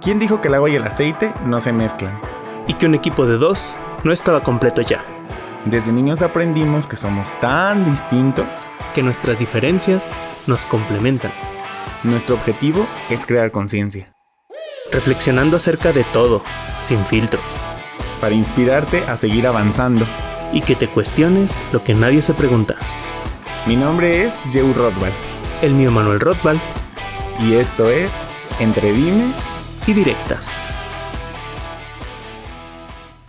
¿Quién dijo que el agua y el aceite no se mezclan? Y que un equipo de 2 no estaba completo ya. Desde niños aprendimos que somos tan distintos Que nuestras diferencias nos complementan. Nuestro objetivo es crear conciencia, Reflexionando acerca de todo, sin filtros. para inspirarte a seguir avanzando. Y que te cuestiones lo que nadie se pregunta. Mi nombre es Yeu Rothbard El mío Manuel Rothbard y esto es Entre Dimes. y Directas.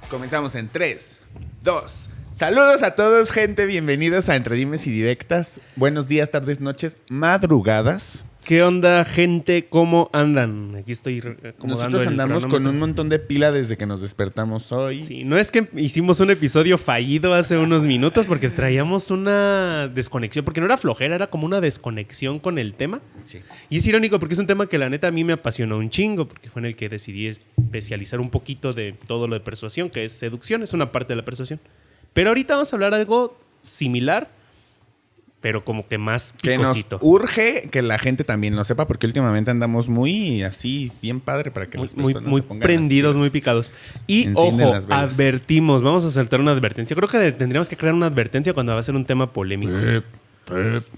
Comenzamos en 3, 2. Saludos a todos, gente. Bienvenidos a Entre Dimes y Directas. Buenos días, tardes, noches, madrugadas. ¿Qué onda, gente? ¿Cómo andan? Aquí estoy acomodando Nosotros el andamos con cronómetro. un montón de pila desde que nos despertamos hoy. Sí, no es que hicimos un episodio fallido hace unos minutos porque traíamos una desconexión, porque no era flojera, era como una desconexión con el tema. Sí. Y es irónico porque es un tema que la neta a mí me apasionó un chingo, porque fue en el que decidí especializar un poquito de todo lo de persuasión, que es seducción, es una parte de la persuasión. Pero ahorita vamos a hablar algo similar, pero como que más Que nos picosito. urge que la gente también lo sepa, porque últimamente andamos muy así, bien padre para que las personas Muy se pongan prendidos, las muy pilas. picados. Y Encienden ojo, las velas. advertimos, vamos a saltar una advertencia. Creo que tendríamos que crear una advertencia cuando va a ser un tema polémico.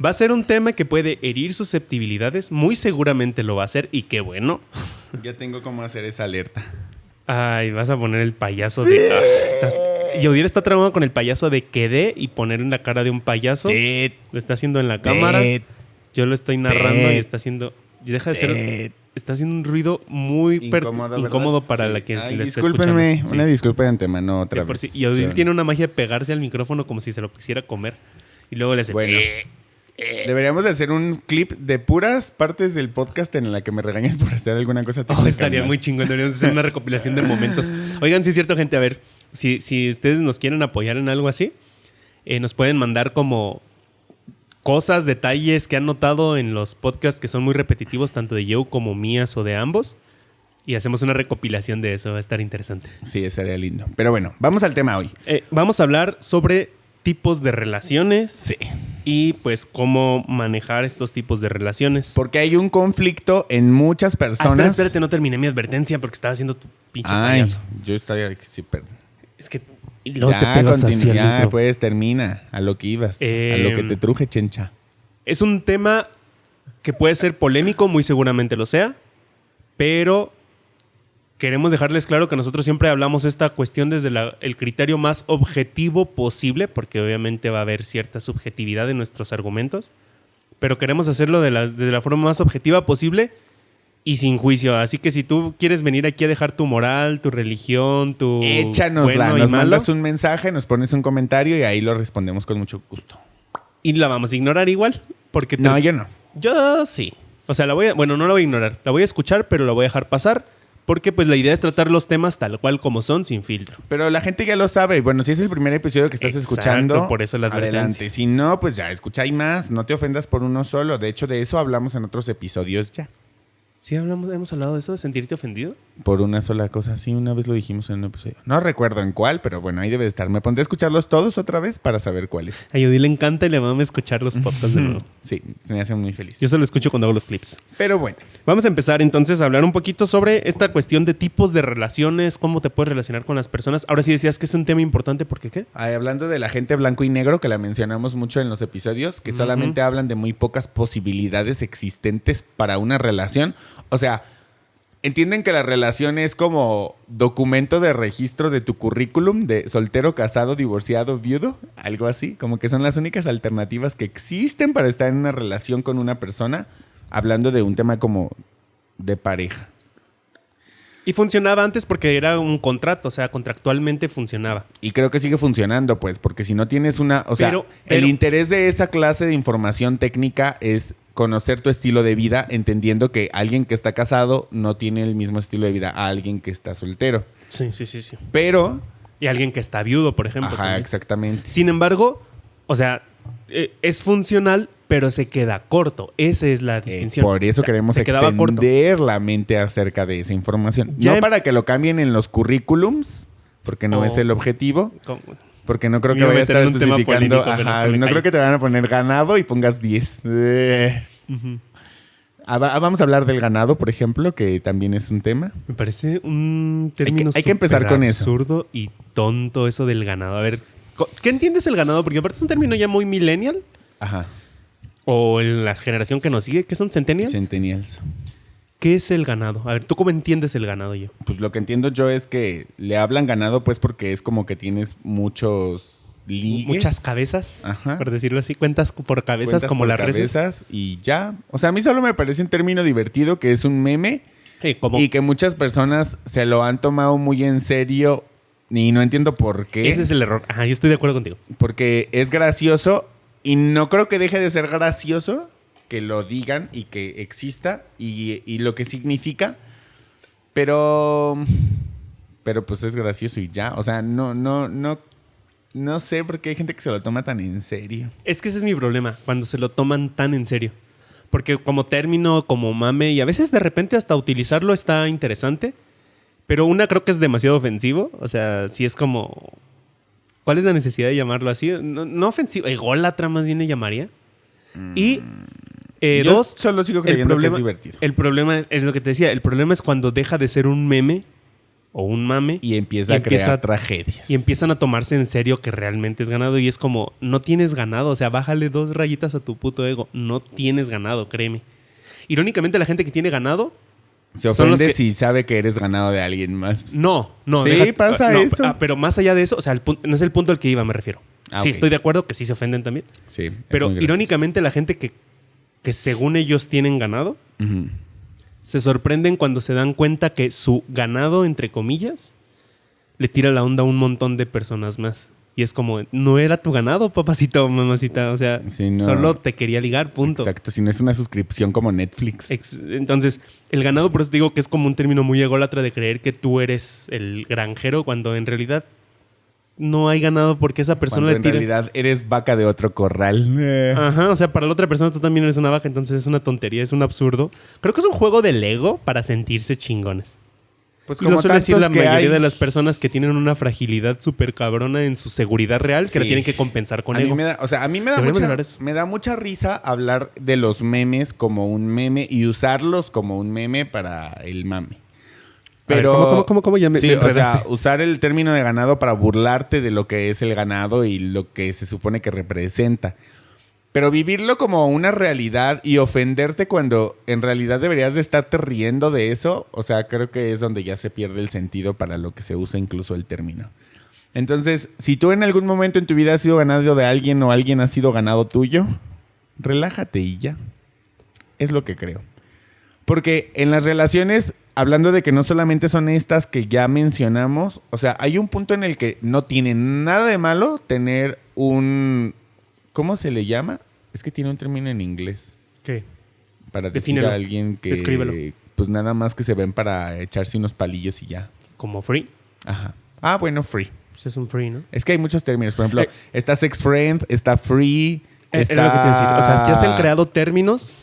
Va a ser un tema que puede herir susceptibilidades, muy seguramente lo va a hacer, y qué bueno. Ya tengo cómo hacer esa alerta. Ay, vas a poner el payaso Sí. de... Yodiel está traumado con el payaso de quedé y poner en la cara de un payaso. Lo está haciendo en la cámara. Yo lo estoy narrando y está haciendo... Deja de ser... Está haciendo un ruido muy incómodo para la que Ay, le está discúlpenme, escuchando. una Sí. disculpa de antemano otra De por vez. sí. Y Odil O sea, tiene una magia de pegarse al micrófono como si se lo quisiera comer. Y luego le hace... Bueno. Deberíamos de hacer un clip de puras partes del podcast en la que me regañes por hacer alguna cosa técnica. Estaría mal. muy chingón. Deberíamos hacer una recopilación de momentos. Oigan, sí es cierto, gente. A ver, si ustedes nos quieren apoyar en algo así, nos pueden mandar como cosas, detalles que han notado en los podcasts que son muy repetitivos, tanto de Joe como mías o de ambos. Y hacemos una recopilación de eso. Va a estar interesante. Sí, sería lindo. Pero bueno, vamos al tema hoy. Vamos a hablar sobre tipos de relaciones. Sí. Y pues cómo manejar estos tipos de relaciones. Porque hay un conflicto en muchas personas. Espérate, no terminé mi advertencia porque estaba haciendo tu pinche Ay, payaso. yo estoy... Sí, perdón. Es que y luego Ya, te pegas así al ya, micro. pues termina. A lo que ibas. A lo que te truje, chencha. Es un tema que puede ser polémico, muy seguramente lo sea, pero queremos dejarles claro que nosotros siempre hablamos esta cuestión desde el criterio más objetivo posible, porque obviamente va a haber cierta subjetividad en nuestros argumentos, pero queremos hacerlo desde la forma más objetiva posible y sin juicio. Así que si tú quieres venir aquí a dejar tu moral, tu religión, tu Échanosla. bueno y Nos malo, mandas un mensaje, nos pones un comentario y ahí lo respondemos con mucho gusto. y la vamos a ignorar igual, porque No, yo no. Yo sí. O sea, no la voy a ignorar. La voy a escuchar, pero la voy a dejar pasar. Porque pues la idea es tratar los temas tal cual como son, sin filtro. Pero la gente ya lo sabe. Bueno, si es el primer episodio que estás Exacto, escuchando, por eso la advertencia. adelante. Si no, pues ya, escucha hay más. No te ofendas por uno solo. De hecho, de eso hablamos en otros episodios ya. ¿Sí hemos hablado de eso, de sentirte ofendido? Por una sola cosa. Sí, una vez lo dijimos en un episodio. No recuerdo en cuál, pero bueno, ahí debe de estar. Me pondré a escucharlos todos otra vez para saber cuáles. A Yodi le encanta y le mama escuchar los podcasts de nuevo. Sí, me hace muy feliz. Yo solo escucho cuando hago los clips. Pero bueno. Vamos a empezar entonces a hablar un poquito sobre esta cuestión de tipos de relaciones, cómo te puedes relacionar con las personas. Ahora sí decías que es un tema importante, ¿por qué qué? Ay, hablando de la gente blanco y negro, que la mencionamos mucho en los episodios, que solamente hablan de muy pocas posibilidades existentes para una relación. O sea, entienden que la relación es como documento de registro de tu currículum de soltero, casado, divorciado, viudo, algo así. Como que son las únicas alternativas que existen para estar en una relación con una persona, hablando de un tema como de pareja. Y funcionaba antes porque era un contrato, o sea, contractualmente funcionaba. Y creo que sigue funcionando, pues, porque si no tienes una... O sea, Pero- el interés de esa clase de información técnica es conocer tu estilo de vida, entendiendo que alguien que está casado no tiene el mismo estilo de vida a alguien que está soltero. Sí. Pero... Y alguien que está viudo, por ejemplo. Ajá, también. exactamente. Sin embargo, o sea, es funcional, pero se queda corto. Esa es la distinción. Por eso O sea, queremos se quedaba corto. extender la mente acerca de esa información. Ya no para que lo cambien en los currículums, porque no Oh. es el objetivo. ¿Cómo? Porque no creo Me que iba a vaya a meter estar en un tema especificando. polémico, pero Ajá, me no callo. creo que te van a poner ganado y pongas 10. Ujú. Vamos a hablar del ganado, por ejemplo, que también es un tema. Me parece un término hay que empezar con eso. absurdo y tonto eso del ganado. A ver, ¿qué entiendes el ganado? Porque aparte es un término ya muy millennial. Ajá. O la generación que nos sigue, ¿qué son centennials? Centennials. ¿Qué es el ganado? A ver, ¿tú cómo entiendes el ganado yo? Pues lo que entiendo yo es que le hablan ganado pues porque es como que tienes muchos ligues. Muchas cabezas, Ajá. por decirlo así. Cuentas por cabezas Cuentas como por las cabezas reses. y ya. O sea, a mí solo me parece un término divertido que es un meme ¿Cómo? y que muchas personas se lo han tomado muy en serio y no entiendo por qué. Ese es el error. Ajá, yo estoy de acuerdo contigo. Porque es gracioso y no creo que deje de ser gracioso que lo digan y que exista y lo que significa, pero pues es gracioso y ya. O sea, no sé por qué hay gente que se lo toma tan en serio. Es que ese es mi problema, cuando se lo toman tan en serio. Porque como término, como mame, y a veces de repente hasta utilizarlo está interesante, pero una creo que es demasiado ofensivo. O sea, si es como... ¿Cuál es la necesidad de llamarlo así? No ofensivo, ególatra más bien le llamaría. Y Yo dos, solo sigo creyendo que es divertido. El problema es lo que te decía, el problema es cuando deja de ser un meme o un mame Y empieza a crear tragedias. y empiezan a tomarse en serio que realmente es ganado y es como, no tienes ganado, o sea, bájale 2 rayitas a tu puto ego, no tienes ganado, créeme. Irónicamente la gente que tiene ganado Se son los ofende que- si sabe que eres ganado de alguien más. no, Sí, pasa eso. pero más allá de eso, o sea, no es el punto al que iba, me refiero. Sí, Ok. estoy de acuerdo que sí se ofenden también, Sí. pero irónicamente la gente que según ellos tienen ganado, Ujú. se sorprenden cuando se dan cuenta que su ganado, entre comillas, le tira la onda a un montón de personas más. Y es como, no era tu ganado, papacito, mamacita. O sea, Sí, no. solo te quería ligar, punto. Exacto, si no es una suscripción como Netflix. Entonces, el ganado, por eso te digo que es como un término muy ególatra de creer que tú eres el granjero cuando en realidad no hay ganado porque esa persona Cuando le en tira. realidad eres vaca de otro corral. Ajá, o sea, para la otra persona tú también eres una vaca, entonces es una tontería, es un absurdo. Creo que es un juego del ego para sentirse chingones. Pues Y lo suele decir la tantos que mayoría hay. de las personas que tienen una fragilidad súper cabrona en su seguridad real que la Sí. tienen que compensar con A mí ego. me da, o sea, a mí Deberíamos hablar de eso. me da mucha risa hablar de los memes como un meme y usarlos como un meme para el mame. Pero ¿Cómo? Ya me sí, o sea, enredaste. usar el término de ganado para burlarte de lo que es el ganado y lo que se supone que representa. Pero vivirlo como una realidad y ofenderte cuando en realidad deberías de estarte riendo de eso, o sea, creo que es donde ya se pierde el sentido para lo que se usa incluso el término. Entonces, si tú en algún momento en tu vida has sido ganado de alguien o alguien ha sido ganado tuyo, relájate y ya. Es lo que creo. Porque en las relaciones, hablando de que no solamente son estas que ya mencionamos, o sea, hay un punto en el que no tiene nada de malo tener un... ¿Cómo se le llama? Es que tiene un término en inglés ¿Qué? para decir Defínelo. a alguien que... Descríbelo. Pues nada más que se ven para echarse unos palillos y ya. Como free. Ajá. Ah, bueno, free. Pues es un free, ¿no? Es que hay muchos términos. Por ejemplo, está sex friend, está free, está... Era lo que te decía. O sea, ya se han creado términos.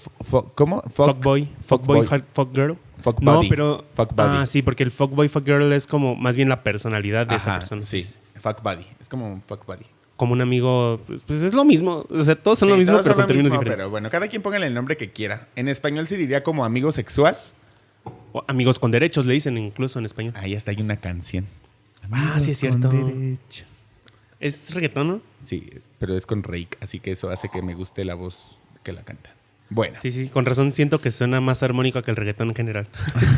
¿Cómo? Fuckboy, fuckboy. fuckgirl. Fuck No, buddy. pero... Fuck buddy. Ah, sí, porque el fuckboy, fuckgirl es como más bien la personalidad de esa Ajá, persona. sí. Fuck buddy. Es como un fuck buddy. Como un amigo, pues es lo mismo. O sea, todos son Sí, lo mismo, todos pero son con lo términos mismo, diferentes. Pero bueno, cada quien póngale el nombre que quiera. En español se diría como amigo sexual. O amigos con derechos le dicen incluso en español. Ahí hasta hay una canción. Ah, sí, es cierto. Con derecho. Es reggaetón, ¿no? Sí, pero es con Rake, así que eso hace que me guste la voz que la canta. Bueno, Sí, con razón siento que suena más armónica que el reggaetón en general.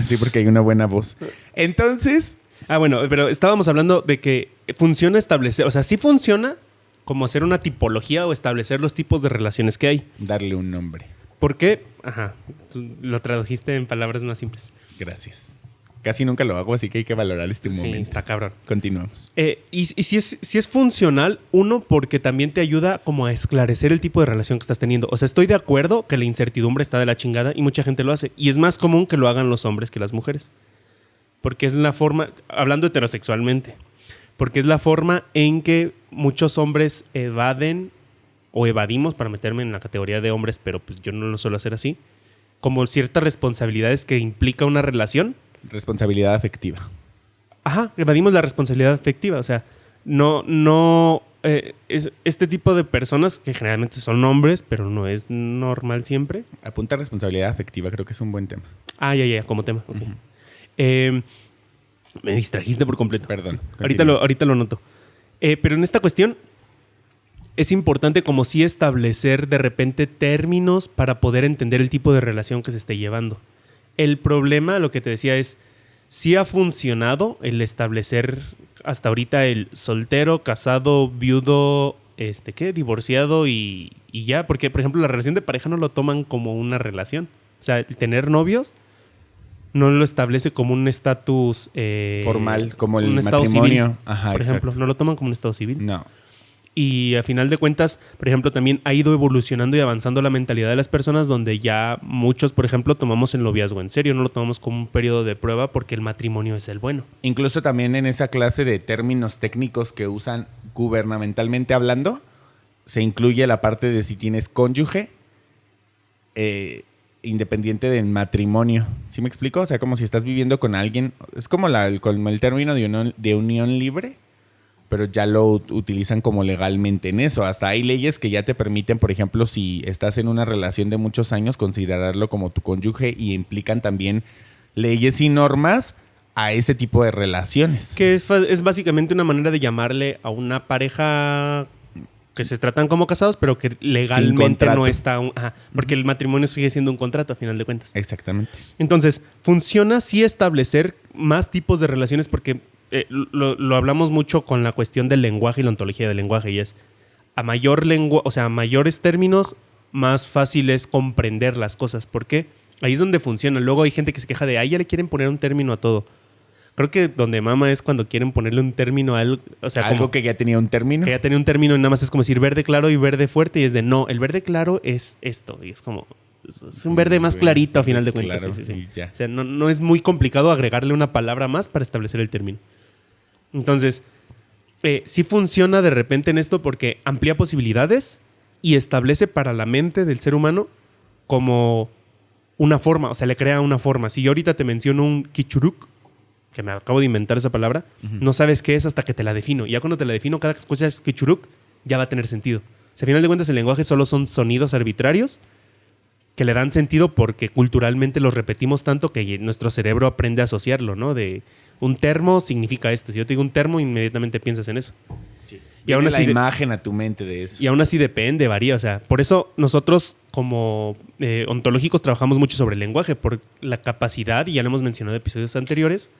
sí, porque hay una buena voz. Entonces, Ah, bueno, pero estábamos hablando de que funciona establecer, o sea, sí funciona como hacer una tipología o establecer los tipos de relaciones que hay. darle un nombre. ¿Por qué? Ajá, tú lo tradujiste en palabras más simples. Gracias. Casi nunca lo hago, así que hay que valorar este Sí, momento. está cabrón. Continuamos. Y si es funcional, uno, porque también te ayuda como a esclarecer el tipo de relación que estás teniendo. O sea, estoy de acuerdo que la incertidumbre está de la chingada y mucha gente lo hace. Y es más común que lo hagan los hombres que las mujeres. Porque es la forma, hablando heterosexualmente, porque es la forma en que muchos hombres evaden o evadimos, para meterme en la categoría de hombres, pero pues yo no lo suelo hacer así, como ciertas responsabilidades que implica una relación. Responsabilidad afectiva. Ajá, evadimos la responsabilidad afectiva. O sea, no este tipo de personas, que generalmente son hombres, pero no es normal siempre. Apunta responsabilidad afectiva, creo que es un buen tema. Ya, como tema. Okay. Me distrajiste por completo. Perdón. Ahorita lo noto. Pero en esta cuestión es importante como sí establecer de repente términos para poder entender el tipo de relación que se esté llevando. El problema, lo que te decía, es sí ha funcionado el establecer hasta ahorita el soltero, casado, viudo, divorciado y ya. Porque, por ejemplo, la relación de pareja no lo toman como una relación. O sea, el tener novios no lo establece como un estatus formal, como el matrimonio. Ajá, por ejemplo, no lo toman como un estado civil. No. Y a final de cuentas, por ejemplo, también ha ido evolucionando y avanzando la mentalidad de las personas, donde ya muchos, por ejemplo, tomamos el noviazgo en serio, no lo tomamos como un periodo de prueba porque el matrimonio es el bueno. Incluso también en esa clase de términos técnicos que usan gubernamentalmente hablando, se incluye la parte de si tienes cónyuge independiente del matrimonio. ¿Sí me explico? O sea, como si estás viviendo con alguien, es como el término de unión libre, pero ya lo utilizan como legalmente en eso. Hasta hay leyes que ya te permiten, por ejemplo, si estás en una relación de muchos años, considerarlo como tu cónyuge, y implican también leyes y normas a ese tipo de relaciones. Que es básicamente una manera de llamarle a una pareja que se tratan como casados, pero que legalmente no está... porque el matrimonio sigue siendo un contrato, a final de cuentas. Exactamente. Entonces, funciona sí establecer más tipos de relaciones, porque lo hablamos mucho con la cuestión del lenguaje y la ontología del lenguaje, y es a mayores términos, más fácil es comprender las cosas. ¿Por qué? Ahí es donde funciona. Luego hay gente que se queja de, ya le quieren poner un término a todo. Creo que donde mama es cuando quieren ponerle un término a algo. O sea, algo que ya tenía un término. Que ya tenía un término y nada más es como decir verde claro y verde fuerte, y es de no, el verde claro es esto. Y es como... Es un verde más clarito a final de cuentas. Claro, sí. Ya. O sea, no es muy complicado agregarle una palabra más para establecer el término. Entonces, sí funciona de repente en esto porque amplía posibilidades y establece para la mente del ser humano como una forma, o sea, le crea una forma. Si yo ahorita te menciono un kichuruk, que me acabo de inventar esa palabra, no sabes qué es hasta que te la defino. Y ya cuando te la defino, cada que escuchas kichuruk, ya va a tener sentido. O sea, a final de cuentas, el lenguaje solo son sonidos arbitrarios que le dan sentido porque culturalmente los repetimos tanto que nuestro cerebro aprende a asociarlo, ¿no? De un termo significa esto. Si yo te digo un termo, inmediatamente piensas en eso. Sí. Y aún así la imagen a tu mente de eso. Y aún así depende, varía. O sea, por eso nosotros como ontológicos trabajamos mucho sobre el lenguaje, por la capacidad, y ya lo hemos mencionado en episodios anteriores,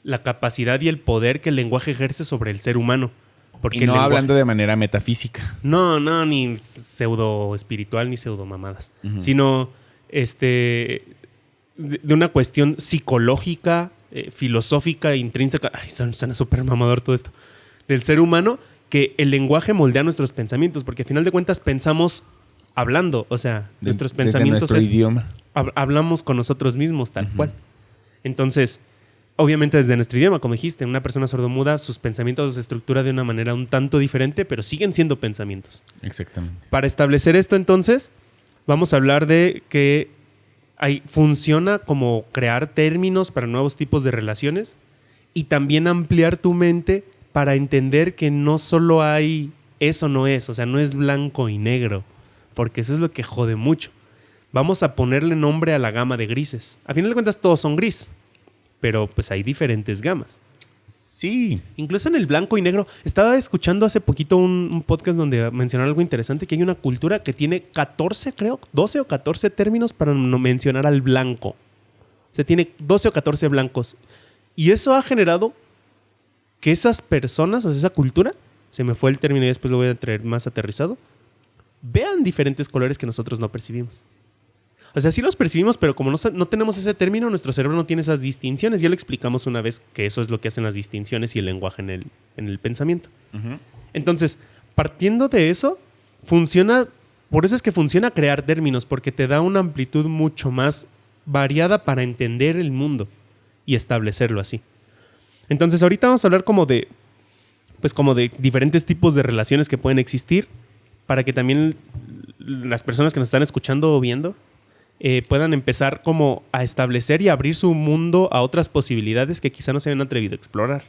la capacidad y el poder que el lenguaje ejerce sobre el ser humano. Porque y no hablando de manera metafísica. No, ni pseudo espiritual ni pseudo mamadas. Sino de una cuestión psicológica, filosófica, intrínseca. Ay, suena súper mamador todo esto. Del ser humano, que el lenguaje moldea nuestros pensamientos, porque al final de cuentas pensamos hablando. O sea, nuestros pensamientos nuestro idioma. Hablamos con nosotros mismos, tal cual. Entonces, obviamente desde nuestro idioma, como dijiste, una persona sordomuda, sus pensamientos se estructuran de una manera un tanto diferente, pero siguen siendo pensamientos. Exactamente. Para establecer esto, entonces, vamos a hablar de que funciona como crear términos para nuevos tipos de relaciones y también ampliar tu mente para entender que no solo hay eso no es, o sea, no es blanco y negro, porque eso es lo que jode mucho. Vamos a ponerle nombre a la gama de grises. A final de cuentas, todos son gris. Pero pues hay diferentes gamas. Sí. Incluso en el blanco y negro. Estaba escuchando hace poquito un podcast donde mencionaron algo interesante, que hay una cultura que tiene 14, creo, 12 o 14 términos para no mencionar al blanco. O sea, tiene 12 o 14 blancos. Y eso ha generado que esas personas, o sea, esa cultura, se me fue el término y después lo voy a traer más aterrizado, vean diferentes colores que nosotros no percibimos. O sea, sí los percibimos, pero como no tenemos ese término, nuestro cerebro no tiene esas distinciones. Ya lo explicamos una vez que eso es lo que hacen las distinciones y el lenguaje en el pensamiento. Entonces, partiendo de eso, por eso es que funciona crear términos, porque te da una amplitud mucho más variada para entender el mundo y establecerlo así. Entonces, ahorita vamos a hablar como de diferentes tipos de relaciones que pueden existir, para que también las personas que nos están escuchando o viendo puedan empezar como a establecer y abrir su mundo a otras posibilidades que quizá no se habían atrevido a explorar.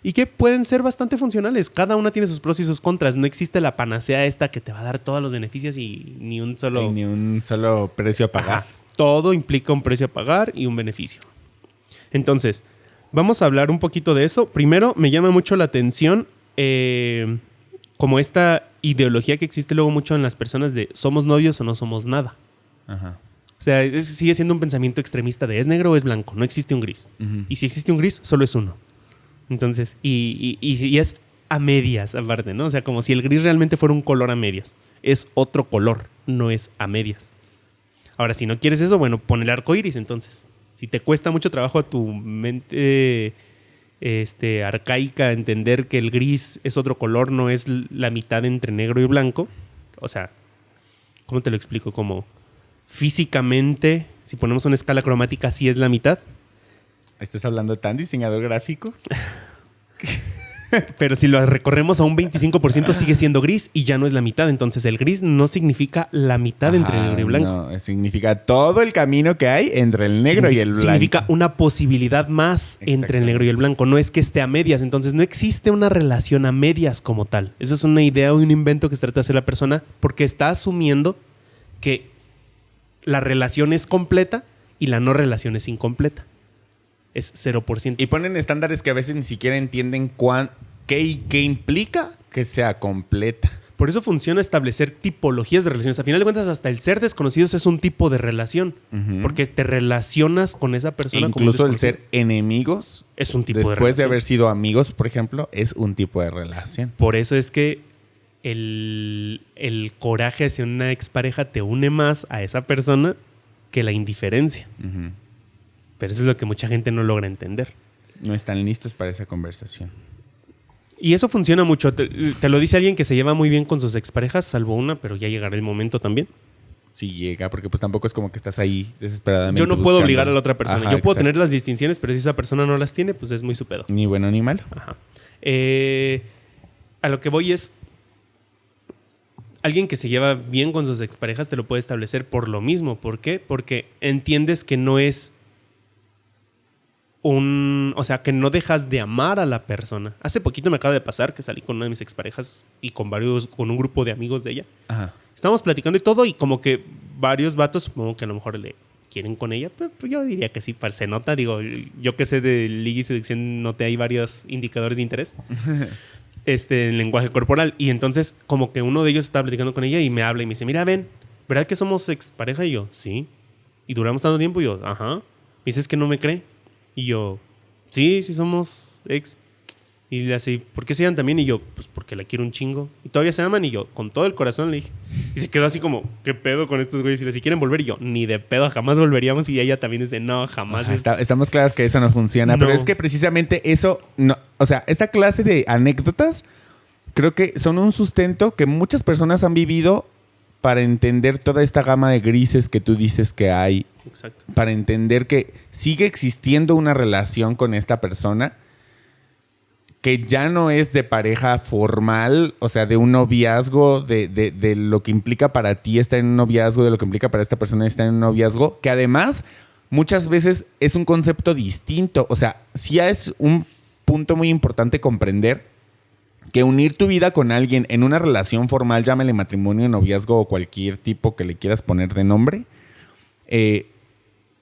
y que pueden ser bastante funcionales. Cada una tiene sus pros y sus contras. No existe la panacea esta que te va a dar todos los beneficios y ni un solo precio a pagar. Ajá. Todo implica un precio a pagar y un beneficio. Entonces, vamos a hablar un poquito de eso. Primero, me llama mucho la atención como esta ideología que existe luego mucho en las personas de somos novios o no somos nada. Ajá. O sea, sigue siendo un pensamiento extremista de es negro o es blanco. No existe un gris. Uh-huh. Y si existe un gris, solo es uno. Entonces, y es a medias aparte, ¿no? O sea, como si el gris realmente fuera un color a medias. Es otro color, no es a medias. Ahora, si no quieres eso, bueno, pon el arco iris entonces. Si te cuesta mucho trabajo a tu mente arcaica entender que el gris es otro color, no es la mitad entre negro y blanco. O sea, ¿cómo te lo explico? Como físicamente, si ponemos una escala cromática, sí es la mitad. ¿Estás hablando tan diseñador gráfico? Pero si lo recorremos a un 25% sigue siendo gris y ya no es la mitad. Entonces el gris no significa la mitad entre el negro y blanco. No, significa todo el camino que hay entre el negro y el blanco. Significa una posibilidad más entre el negro y el blanco. No es que esté a medias. Entonces no existe una relación a medias como tal. Eso es una idea o un invento que se trata de hacer la persona porque está asumiendo que la relación es completa y la no relación es incompleta. Es 0%. Y ponen estándares que a veces ni siquiera entienden qué implica que sea completa. Por eso funciona establecer tipologías de relaciones. A final de cuentas, hasta el ser desconocidos es un tipo de relación. Uh-huh. Porque te relacionas con esa persona. Incluso el ser enemigos es un tipo de relación. Después de haber sido amigos, por ejemplo, es un tipo de relación. Por eso es que el coraje hacia una expareja te une más a esa persona que la indiferencia. Uh-huh. Pero eso es lo que mucha gente no logra entender. No están listos para esa conversación. Y eso funciona mucho. Te lo dice alguien que se lleva muy bien con sus exparejas, salvo una, pero ya llegará el momento también. Sí llega, porque pues tampoco es como que estás ahí desesperadamente. Yo no puedo obligar a la otra persona. Ajá, yo puedo exacto. tener las distinciones, pero si esa persona no las tiene, pues es muy su pedo. Ni bueno ni malo. Ajá. A lo que voy es... Alguien que se lleva bien con sus exparejas te lo puede establecer por lo mismo. ¿Por qué? Porque entiendes que no es... O sea, que no dejas de amar a la persona. Hace poquito me acaba de pasar que salí con una de mis exparejas y con un grupo de amigos de ella. Ajá. Estábamos platicando y todo y como que varios vatos, supongo que a lo mejor le quieren con ella, pues yo diría que sí, se nota. Digo, yo que sé de liga y seducción noté ahí varios indicadores de interés en lenguaje corporal. Y entonces como que uno de ellos estaba platicando con ella y me habla y me dice, mira, ven, ¿verdad que somos expareja? Y yo, sí. ¿Y duramos tanto tiempo? Y yo, ajá. Me dice, es que no me cree. Y yo, sí somos ex. Y le hace, ¿por qué se aman también? Y yo, pues porque la quiero un chingo. Y todavía se aman. Y yo, con todo el corazón le dije. Y se quedó así como, ¿qué pedo con estos güeyes? Y si quieren volver. Y yo, ni de pedo, jamás volveríamos. Y ella también dice, no, jamás. Estamos claros que eso no funciona. No. Pero es que precisamente eso, no. O sea, esta clase de anécdotas creo que son un sustento que muchas personas han vivido para entender toda esta gama de grises que tú dices que hay. Exacto. Para entender que sigue existiendo una relación con esta persona que ya no es de pareja formal, o sea, de un noviazgo, de lo que implica para ti estar en un noviazgo, de lo que implica para esta persona estar en un noviazgo, que además muchas veces es un concepto distinto. O sea, sí es un punto muy importante comprender que unir tu vida con alguien en una relación formal, llámale matrimonio, noviazgo o cualquier tipo que le quieras poner de nombre,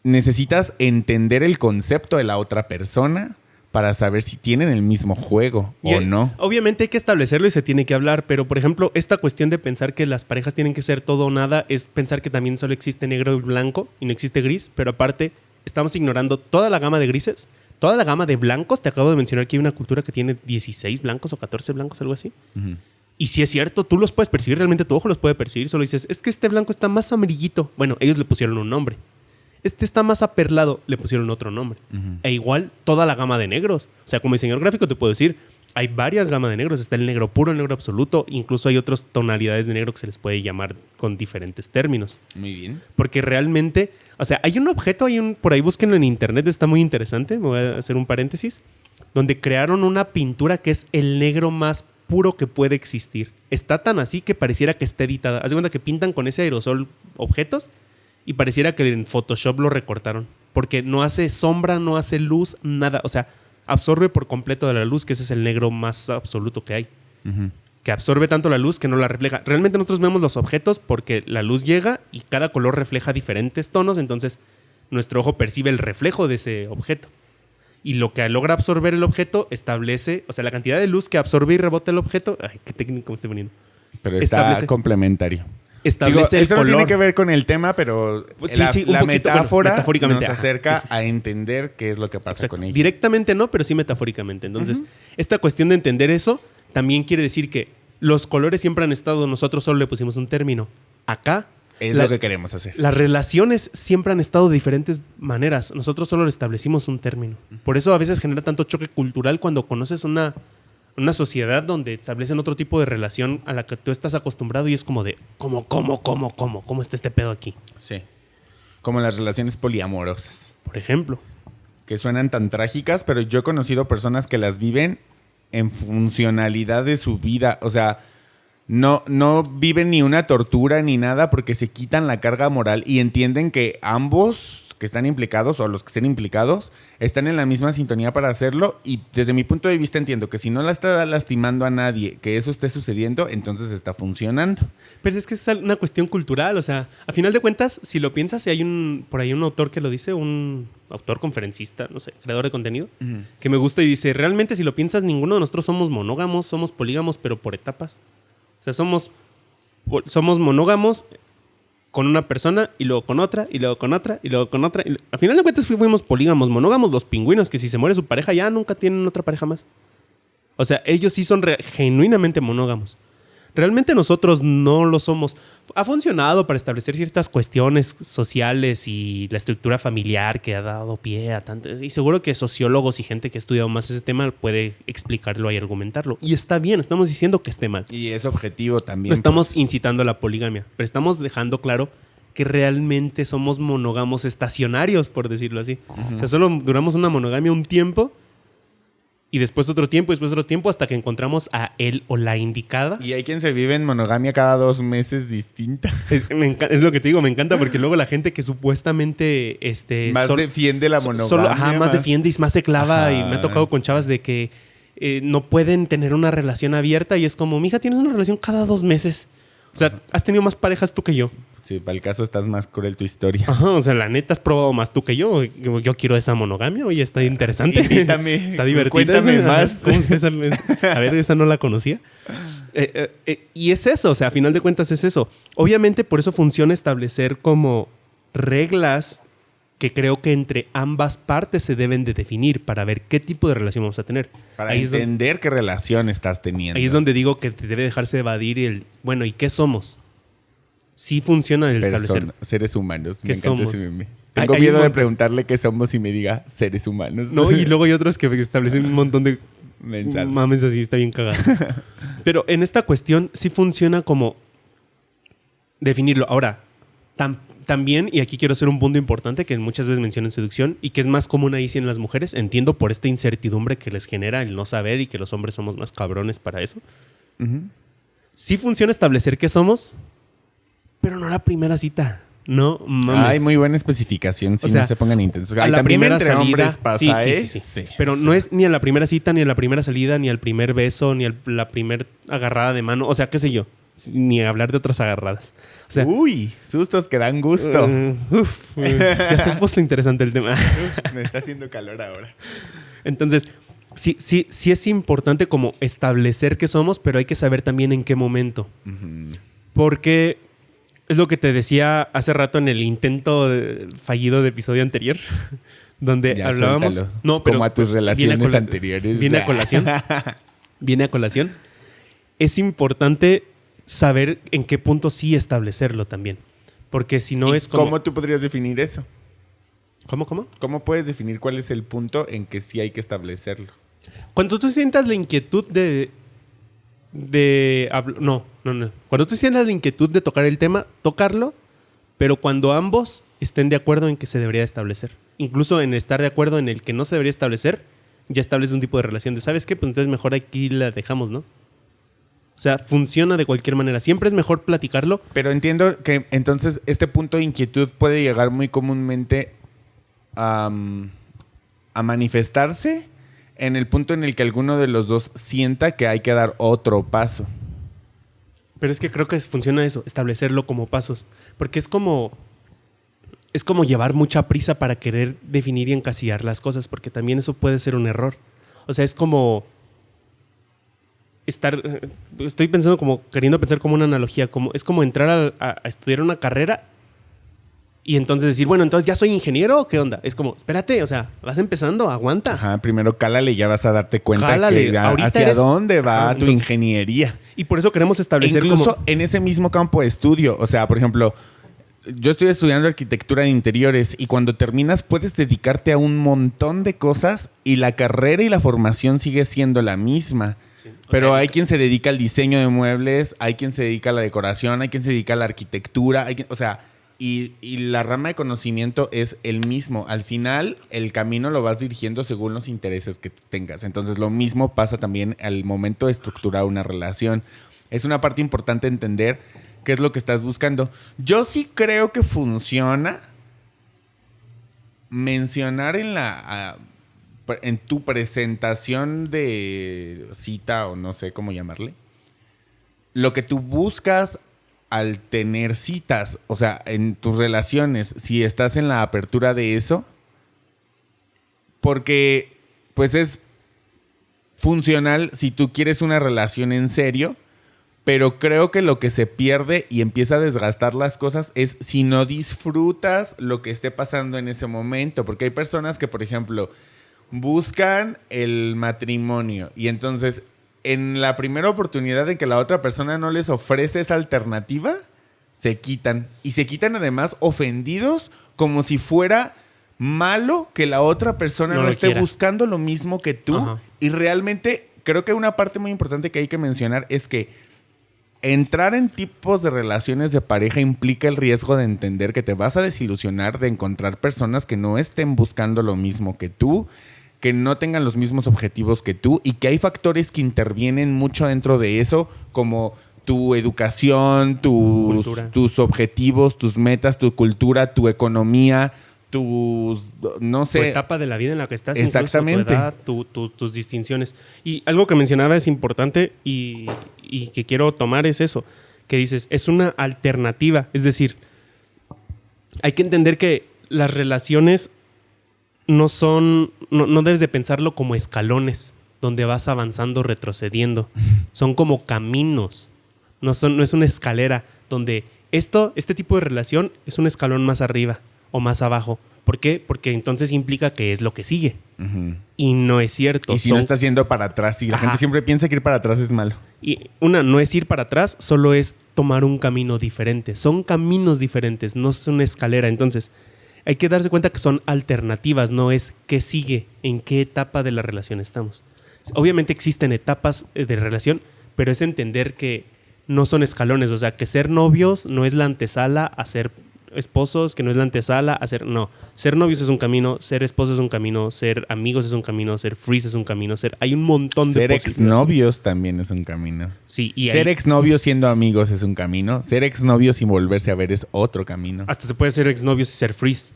necesitas entender el concepto de la otra persona para saber si tienen el mismo juego o no. Obviamente hay que establecerlo y se tiene que hablar, pero por ejemplo, esta cuestión de pensar que las parejas tienen que ser todo o nada es pensar que también solo existe negro y blanco y no existe gris, pero aparte estamos ignorando toda la gama de grises, toda la gama de blancos. Te acabo de mencionar que hay una cultura que tiene 16 blancos o 14 blancos, algo así. Uh-huh. Y si es cierto, tú los puedes percibir, realmente tu ojo los puede percibir, solo dices, es que este blanco está más amarillito. Bueno, ellos le pusieron un nombre. Este está más aperlado, le pusieron otro nombre. Uh-huh. E igual toda la gama de negros. O sea, como diseñador gráfico te puedo decir, hay varias gamas de negros. Está el negro puro, el negro absoluto. Incluso hay otras tonalidades de negro que se les puede llamar con diferentes términos. Muy bien. Porque realmente, o sea, hay un objeto, por ahí búsquenlo en internet, está muy interesante. Me voy a hacer un paréntesis. Donde crearon una pintura que es el negro más puro que puede existir. Está tan así que pareciera que está editada. Haz de cuenta que pintan con ese aerosol objetos y pareciera que en Photoshop lo recortaron. Porque no hace sombra, no hace luz, nada. O sea, absorbe por completo de la luz, que ese es el negro más absoluto que hay. Uh-huh. Que absorbe tanto la luz que no la refleja. Realmente nosotros vemos los objetos porque la luz llega y cada color refleja diferentes tonos, entonces nuestro ojo percibe el reflejo de ese objeto. Y lo que logra absorber el objeto establece, o sea, la cantidad de luz que absorbe y rebota el objeto. Ay, qué técnico me estoy poniendo. Pero está complementario. Establece eso el color. No tiene que ver con el tema, pero Pues la poquito, metáfora metafóricamente, nos acerca sí. a entender qué es lo que pasa. Exacto. Con ella. Directamente no, pero sí metafóricamente. Entonces, esta cuestión de entender eso también quiere decir que los colores siempre han estado, nosotros solo le pusimos un término. Acá es lo que queremos hacer. Las relaciones siempre han estado de diferentes maneras. Nosotros solo le establecimos un término. Por eso a veces genera tanto choque cultural cuando conoces una sociedad donde establecen otro tipo de relación a la que tú estás acostumbrado y es como de, ¿cómo está este pedo aquí? Sí. Como las relaciones poliamorosas. Por ejemplo. Que suenan tan trágicas, pero yo he conocido personas que las viven en funcionalidad de su vida. O sea, no viven ni una tortura ni nada porque se quitan la carga moral y entienden que ambos que están implicados o los que estén implicados están en la misma sintonía para hacerlo, y desde mi punto de vista entiendo que si no la está lastimando a nadie, que eso esté sucediendo, entonces está funcionando. Pero es que es una cuestión cultural, o sea, a final de cuentas, si lo piensas, si hay por ahí un autor que lo dice, un autor, conferencista, no sé, creador de contenido, que me gusta y dice, realmente si lo piensas, ninguno de nosotros somos monógamos, somos polígamos, pero por etapas. O sea, somos monógamos con una persona y luego con otra y luego con otra y luego con otra. Al final de cuentas fuimos polígamos, monógamos los pingüinos, que si se muere su pareja ya nunca tienen otra pareja más. O sea, ellos sí son genuinamente monógamos. Realmente nosotros no lo somos. Ha funcionado para establecer ciertas cuestiones sociales y la estructura familiar que ha dado pie a tantas. Y seguro que sociólogos y gente que ha estudiado más ese tema puede explicarlo y argumentarlo. Y está bien, estamos diciendo que esté mal. Y es objetivo también. No estamos incitando a la poligamia, pero estamos dejando claro que realmente somos monógamos estacionarios, por decirlo así. O sea, solo duramos una monogamia un tiempo y después otro tiempo, hasta que encontramos a él o la indicada. Y hay quien se vive en monogamia cada 2 meses distinta. Es lo que te digo, me encanta porque luego la gente que supuestamente más defiende la monogamia. Más defiende y más se clava. Y me ha tocado con chavas de que no pueden tener una relación abierta y es como, mija, tienes una relación cada 2 meses. O sea, has tenido más parejas tú que yo. Sí, para el caso estás más cruel tu historia. Ajá, o sea, la neta has probado más tú que yo. Yo quiero esa monogamia. Oye, está interesante. Invítame. Está divertida. Cuéntame más. A ver, esa no la conocía. Y es eso, o sea, a final de cuentas es eso. Obviamente por eso funciona establecer como reglas que creo que entre ambas partes se deben de definir para ver qué tipo de relación vamos a tener. Para entender qué relación estás teniendo. Ahí es donde digo que debe dejarse de evadir bueno, ¿y qué somos? Sí funciona el establecer. Seres humanos. ¿Qué somos? Ese meme. Tengo miedo de preguntarle qué somos y me diga seres humanos. No, y luego hay otros que establecen un montón de mensajes. Mames, así está bien cagado. Pero en esta cuestión sí funciona como definirlo. Ahora, también, y aquí quiero hacer un punto importante que muchas veces menciono en seducción y que es más común ahí sí en las mujeres, entiendo por esta incertidumbre que les genera el no saber y que los hombres somos más cabrones para eso. Sí funciona establecer qué somos, pero no a la primera cita. No mames. Hay muy buena especificación, si no se pongan intensos. A la primera entre salida, hombres pasa, sí. Pero no es ni a la primera cita, ni a la primera salida, ni al primer beso, ni a la primera agarrada de mano. O sea, qué sé yo. Ni hablar de otras agarradas. O sea, sustos que dan gusto. Ya se puso interesante el tema. Me está haciendo calor ahora. Entonces, sí es importante como establecer qué somos, pero hay que saber también en qué momento. Porque es lo que te decía hace rato en el intento fallido de episodio anterior, donde ya hablábamos... Suéltalo. No, pero como a tus relaciones anteriores. Viene a colación. Es importante saber en qué punto sí establecerlo también. Porque si no es como... ¿Cómo tú podrías definir eso? ¿Cómo? ¿Cómo puedes definir cuál es el punto en que sí hay que establecerlo? Cuando tú sientas la inquietud Cuando tú sientas la inquietud de tocar el tema, tocarlo, pero cuando ambos estén de acuerdo en que se debería establecer. Incluso en estar de acuerdo en el que no se debería establecer, ya establece un tipo de relación de, ¿sabes qué? Pues entonces mejor aquí la dejamos, ¿no? O sea, funciona de cualquier manera. Siempre es mejor platicarlo. Pero entiendo que entonces este punto de inquietud puede llegar muy comúnmente a manifestarse en el punto en el que alguno de los dos sienta que hay que dar otro paso. Pero es que creo que funciona eso, establecerlo como pasos. Porque es como llevar mucha prisa para querer definir y encasillar las cosas, porque también eso puede ser un error. O sea, es como estoy pensando queriendo pensar como una analogía, es como entrar a estudiar una carrera y entonces decir, bueno, entonces ya soy ingeniero o qué onda. Es como, espérate, o sea, vas empezando, aguanta. Ajá, primero cálale y ya vas a darte cuenta Ahorita hacia dónde va tu ingeniería. Y por eso queremos establecer incluso en ese mismo campo de estudio. O sea, por ejemplo, yo estoy estudiando arquitectura de interiores y cuando terminas puedes dedicarte a un montón de cosas y la carrera y la formación sigue siendo la misma. Sí, pero hay quien se dedica al diseño de muebles, hay quien se dedica a la decoración, hay quien se dedica a la arquitectura, y la rama de conocimiento es el mismo. Al final, el camino lo vas dirigiendo según los intereses que tengas. Entonces, lo mismo pasa también al momento de estructurar una relación. Es una parte importante entender qué es lo que estás buscando. Yo sí creo que funciona mencionar en tu presentación de cita, o no sé cómo llamarle, lo que tú buscas al tener citas, o sea, en tus relaciones, si estás en la apertura de eso, porque pues es funcional si tú quieres una relación en serio, pero creo que lo que se pierde y empieza a desgastar las cosas es si no disfrutas lo que esté pasando en ese momento, porque hay personas que, por ejemplo, buscan el matrimonio y entonces en la primera oportunidad en que la otra persona no les ofrece esa alternativa, se quitan. Y se quitan además ofendidos como si fuera malo que la otra persona no esté buscando lo mismo que tú. Ajá. Y realmente creo que una parte muy importante que hay que mencionar es que entrar en tipos de relaciones de pareja implica el riesgo de entender que te vas a desilusionar de encontrar personas que no estén buscando lo mismo que tú, que no tengan los mismos objetivos que tú y que hay factores que intervienen mucho dentro de eso, como tu educación, tus objetivos, tus metas, tu cultura, tu economía, no sé. Tu etapa de la vida en la que estás. Exactamente. Tu edad, tus distinciones. Y algo que mencionaba es importante y que quiero tomar es eso, que dices, es una alternativa. Es decir, hay que entender que las relaciones no debes de pensarlo como escalones donde vas avanzando, retrocediendo. Son como caminos. No es una escalera donde este tipo de relación es un escalón más arriba o más abajo. ¿Por qué? Porque entonces implica que es lo que sigue. Uh-huh. Y no es cierto. Y si no estás yendo para atrás, y la gente siempre piensa que ir para atrás es malo. Y no es ir para atrás, solo es tomar un camino diferente. Son caminos diferentes, no es una escalera. Entonces, hay que darse cuenta que son alternativas, no es qué sigue, en qué etapa de la relación estamos. Obviamente existen etapas de relación, pero es entender que no son escalones. O sea, que ser novios no es la antesala a ser esposos, que no es la antesala a ser... No, ser novios es un camino, ser esposos es un camino, ser amigos es un camino, ser freeze es un camino, hay un montón de posibilidades. Ser exnovios también es un camino. Sí, y ser exnovios siendo amigos es un camino. Ser exnovios sin volverse a ver es otro camino. Hasta se puede ser exnovios y ser freeze.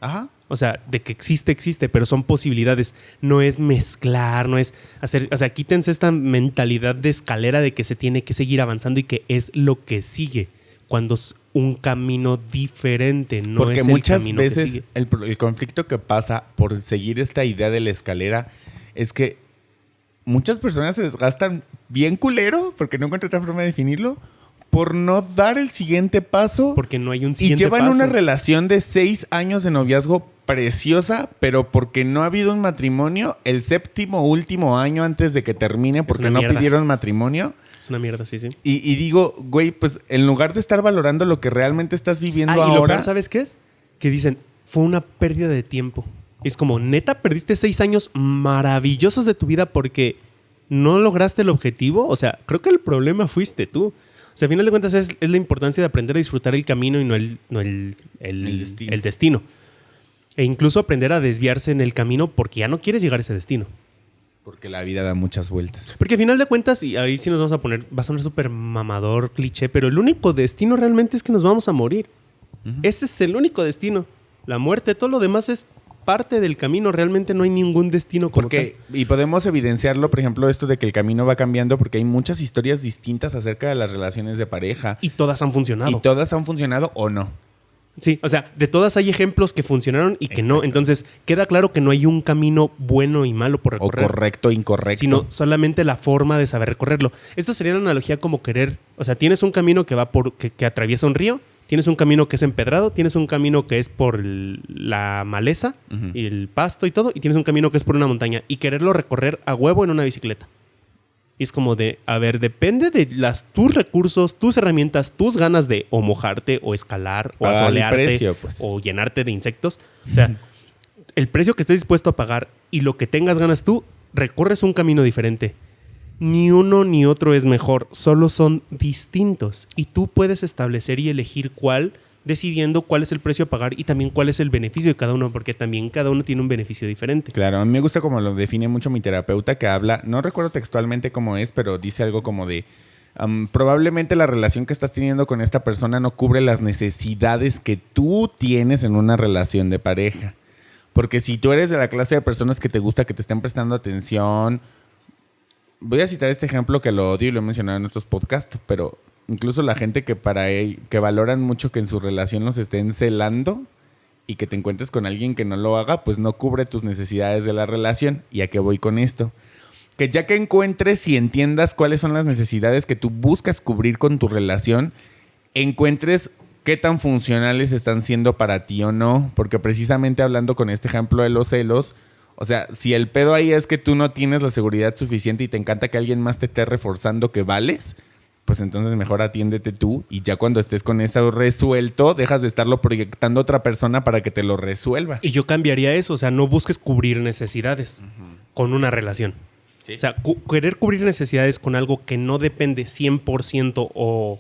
Ajá. O sea, de que existe, pero son posibilidades. No es mezclar, no es hacer... O sea, quítense esta mentalidad de escalera de que se tiene que seguir avanzando y que es lo que sigue. Cuando es un camino diferente, no porque es el muchas camino veces que sigue. El conflicto que pasa por seguir esta idea de la escalera es que muchas personas se desgastan bien culero, porque no encuentro otra forma de definirlo, por no dar el siguiente paso. Porque no hay un siguiente paso. Y llevan una relación de 6 años de noviazgo preciosa, pero porque no ha habido un matrimonio, el 7º último año antes de que termine, porque no pidieron matrimonio. Es una mierda, sí. Y digo, güey, pues en lugar de estar valorando lo que realmente estás viviendo ahora... Y lo peor, ¿sabes qué es? Que dicen, fue una pérdida de tiempo. Es como, neta, perdiste 6 años maravillosos de tu vida porque no lograste el objetivo. O sea, creo que el problema fuiste tú. O sea, al final de cuentas es la importancia de aprender a disfrutar el camino y no el destino. E incluso aprender a desviarse en el camino porque ya no quieres llegar a ese destino. Porque la vida da muchas vueltas. Porque al final de cuentas, y ahí sí nos vamos a poner, va a sonar súper mamador, cliché, pero el único destino realmente es que nos vamos a morir. Uh-huh. Ese es el único destino. La muerte, todo lo demás es parte del camino, realmente no hay ningún destino como tal. Y podemos evidenciarlo, por ejemplo, esto de que el camino va cambiando porque hay muchas historias distintas acerca de las relaciones de pareja. Y todas han funcionado. Y todas han funcionado o no. Sí, o sea, de todas hay ejemplos que funcionaron y que no. Entonces, queda claro que no hay un camino bueno y malo por recorrer. O correcto o incorrecto. Sino solamente la forma de saber recorrerlo. Esto sería una analogía como querer... O sea, tienes un camino que va que atraviesa un río, tienes un camino que es empedrado, tienes un camino que es por la maleza y el pasto y todo, y tienes un camino que es por una montaña. Y quererlo recorrer a huevo en una bicicleta. Y es como de, a ver, depende de tus recursos, tus herramientas, tus ganas de o mojarte, o escalar, o asolearte, o llenarte de insectos. O sea, el precio que estés dispuesto a pagar y lo que tengas ganas tú, recorres un camino diferente. Ni uno ni otro es mejor, solo son distintos. Y tú puedes establecer y elegir cuál, decidiendo cuál es el precio a pagar y también cuál es el beneficio de cada uno, porque también cada uno tiene un beneficio diferente. Claro, a mí me gusta como lo define mucho mi terapeuta, que habla, no recuerdo textualmente cómo es, pero dice algo como de, probablemente la relación que estás teniendo con esta persona no cubre las necesidades que tú tienes en una relación de pareja. Porque si tú eres de la clase de personas que te gusta que te estén prestando atención, voy a citar este ejemplo que lo odio y lo he mencionado en otros podcasts, pero incluso la gente que valoran mucho que en su relación los estén celando y que te encuentres con alguien que no lo haga, pues no cubre tus necesidades de la relación. ¿Y a qué voy con esto? Que ya que encuentres y entiendas cuáles son las necesidades que tú buscas cubrir con tu relación, encuentres qué tan funcionales están siendo para ti o no. Porque precisamente hablando con este ejemplo de los celos, o sea, si el pedo ahí es que tú no tienes la seguridad suficiente y te encanta que alguien más te esté reforzando que vales, pues entonces mejor atiéndete tú y ya cuando estés con eso resuelto, dejas de estarlo proyectando a otra persona para que te lo resuelva. Y yo cambiaría eso, o sea, no busques cubrir necesidades con una relación. Sí. O sea, querer cubrir necesidades con algo que no depende 100% o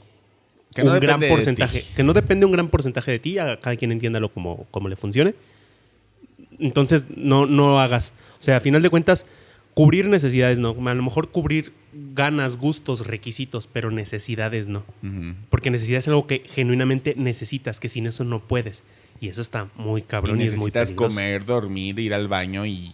que no un gran porcentaje, que no depende un gran porcentaje de ti, a cada quien entiéndalo como le funcione. Entonces, no hagas. O sea, a final de cuentas, cubrir necesidades no. A lo mejor cubrir ganas, gustos, requisitos, pero necesidades no. Porque necesidades es algo que genuinamente necesitas, que sin eso no puedes. Y eso está muy cabrón y es muy peligroso. Necesitas comer, dormir, ir al baño y...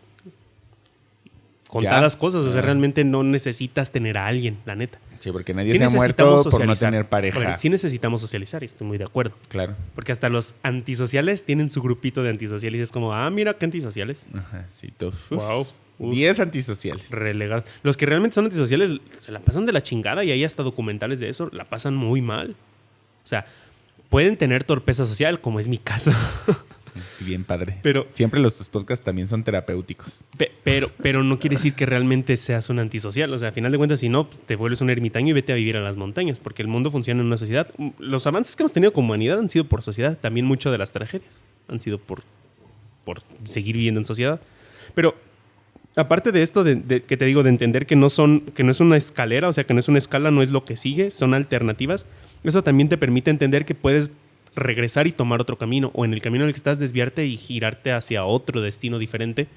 contadas cosas. O sea, realmente no necesitas tener a alguien, la neta. Sí, porque nadie se ha muerto por no tener pareja. Porque sí necesitamos socializar y estoy muy de acuerdo. Claro. Porque hasta los antisociales tienen su grupito de antisociales y es como, mira qué antisociales. Ajá, sí, todos. Wow. 10 antisociales. Relegados. Los que realmente son antisociales se la pasan de la chingada y hay hasta documentales de eso. La pasan muy mal. O sea, pueden tener torpeza social, como es mi caso. Bien padre. Pero siempre tus podcasts también son terapéuticos. Pero no quiere decir que realmente seas un antisocial. O sea, a final de cuentas, si no, te vuelves un ermitaño y vete a vivir a las montañas. Porque el mundo funciona en una sociedad. Los avances que hemos tenido como humanidad han sido por sociedad. También mucho de las tragedias han sido por seguir viviendo en sociedad. Pero... aparte de esto, que te digo, de entender que no es una escalera, o sea, que no es una escala, no es lo que sigue, son alternativas. Eso también te permite entender que puedes regresar y tomar otro camino, o en el camino en el que estás desviarte y girarte hacia otro destino diferente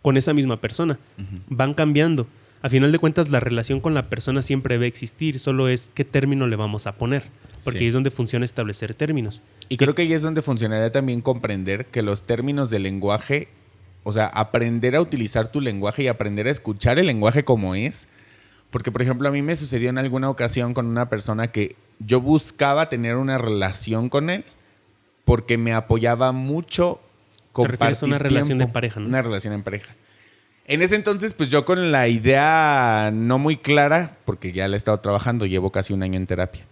con esa misma persona. Van cambiando. A final de cuentas, la relación con la persona siempre debe existir, solo es qué término le vamos a poner, porque ahí es donde funciona establecer términos. Y creo que ahí es donde funcionaría también comprender que los términos del lenguaje, o sea, aprender a utilizar tu lenguaje y aprender a escuchar el lenguaje como es. Porque, por ejemplo, a mí me sucedió en alguna ocasión con una persona que yo buscaba tener una relación con él porque me apoyaba mucho compartir. ¿Te refieres a una relación de pareja, no? Una relación en pareja. En ese entonces, pues yo con la idea no muy clara, porque ya la he estado trabajando, llevo casi 1 año en terapia,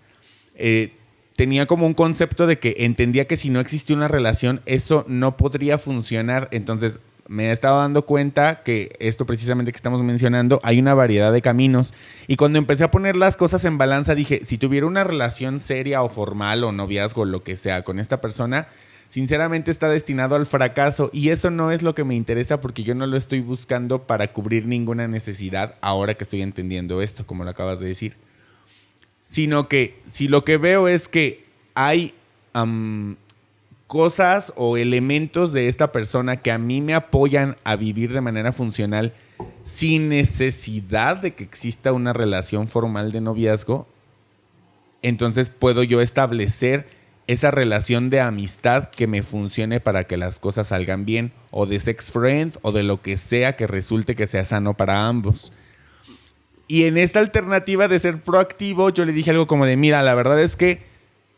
tenía como un concepto de que entendía que si no existía una relación, eso no podría funcionar. Entonces me he estado dando cuenta que esto precisamente que estamos mencionando, hay una variedad de caminos. Y cuando empecé a poner las cosas en balanza, dije, si tuviera una relación seria o formal o noviazgo, lo que sea, con esta persona, sinceramente está destinado al fracaso. Y eso no es lo que me interesa porque yo no lo estoy buscando para cubrir ninguna necesidad ahora que estoy entendiendo esto, como lo acabas de decir. Sino que si lo que veo es que hay... cosas o elementos de esta persona que a mí me apoyan a vivir de manera funcional sin necesidad de que exista una relación formal de noviazgo, entonces puedo yo establecer esa relación de amistad que me funcione para que las cosas salgan bien, o de sex friend, o de lo que sea que resulte que sea sano para ambos. Y en esta alternativa de ser proactivo, yo le dije algo como de, mira, la verdad es que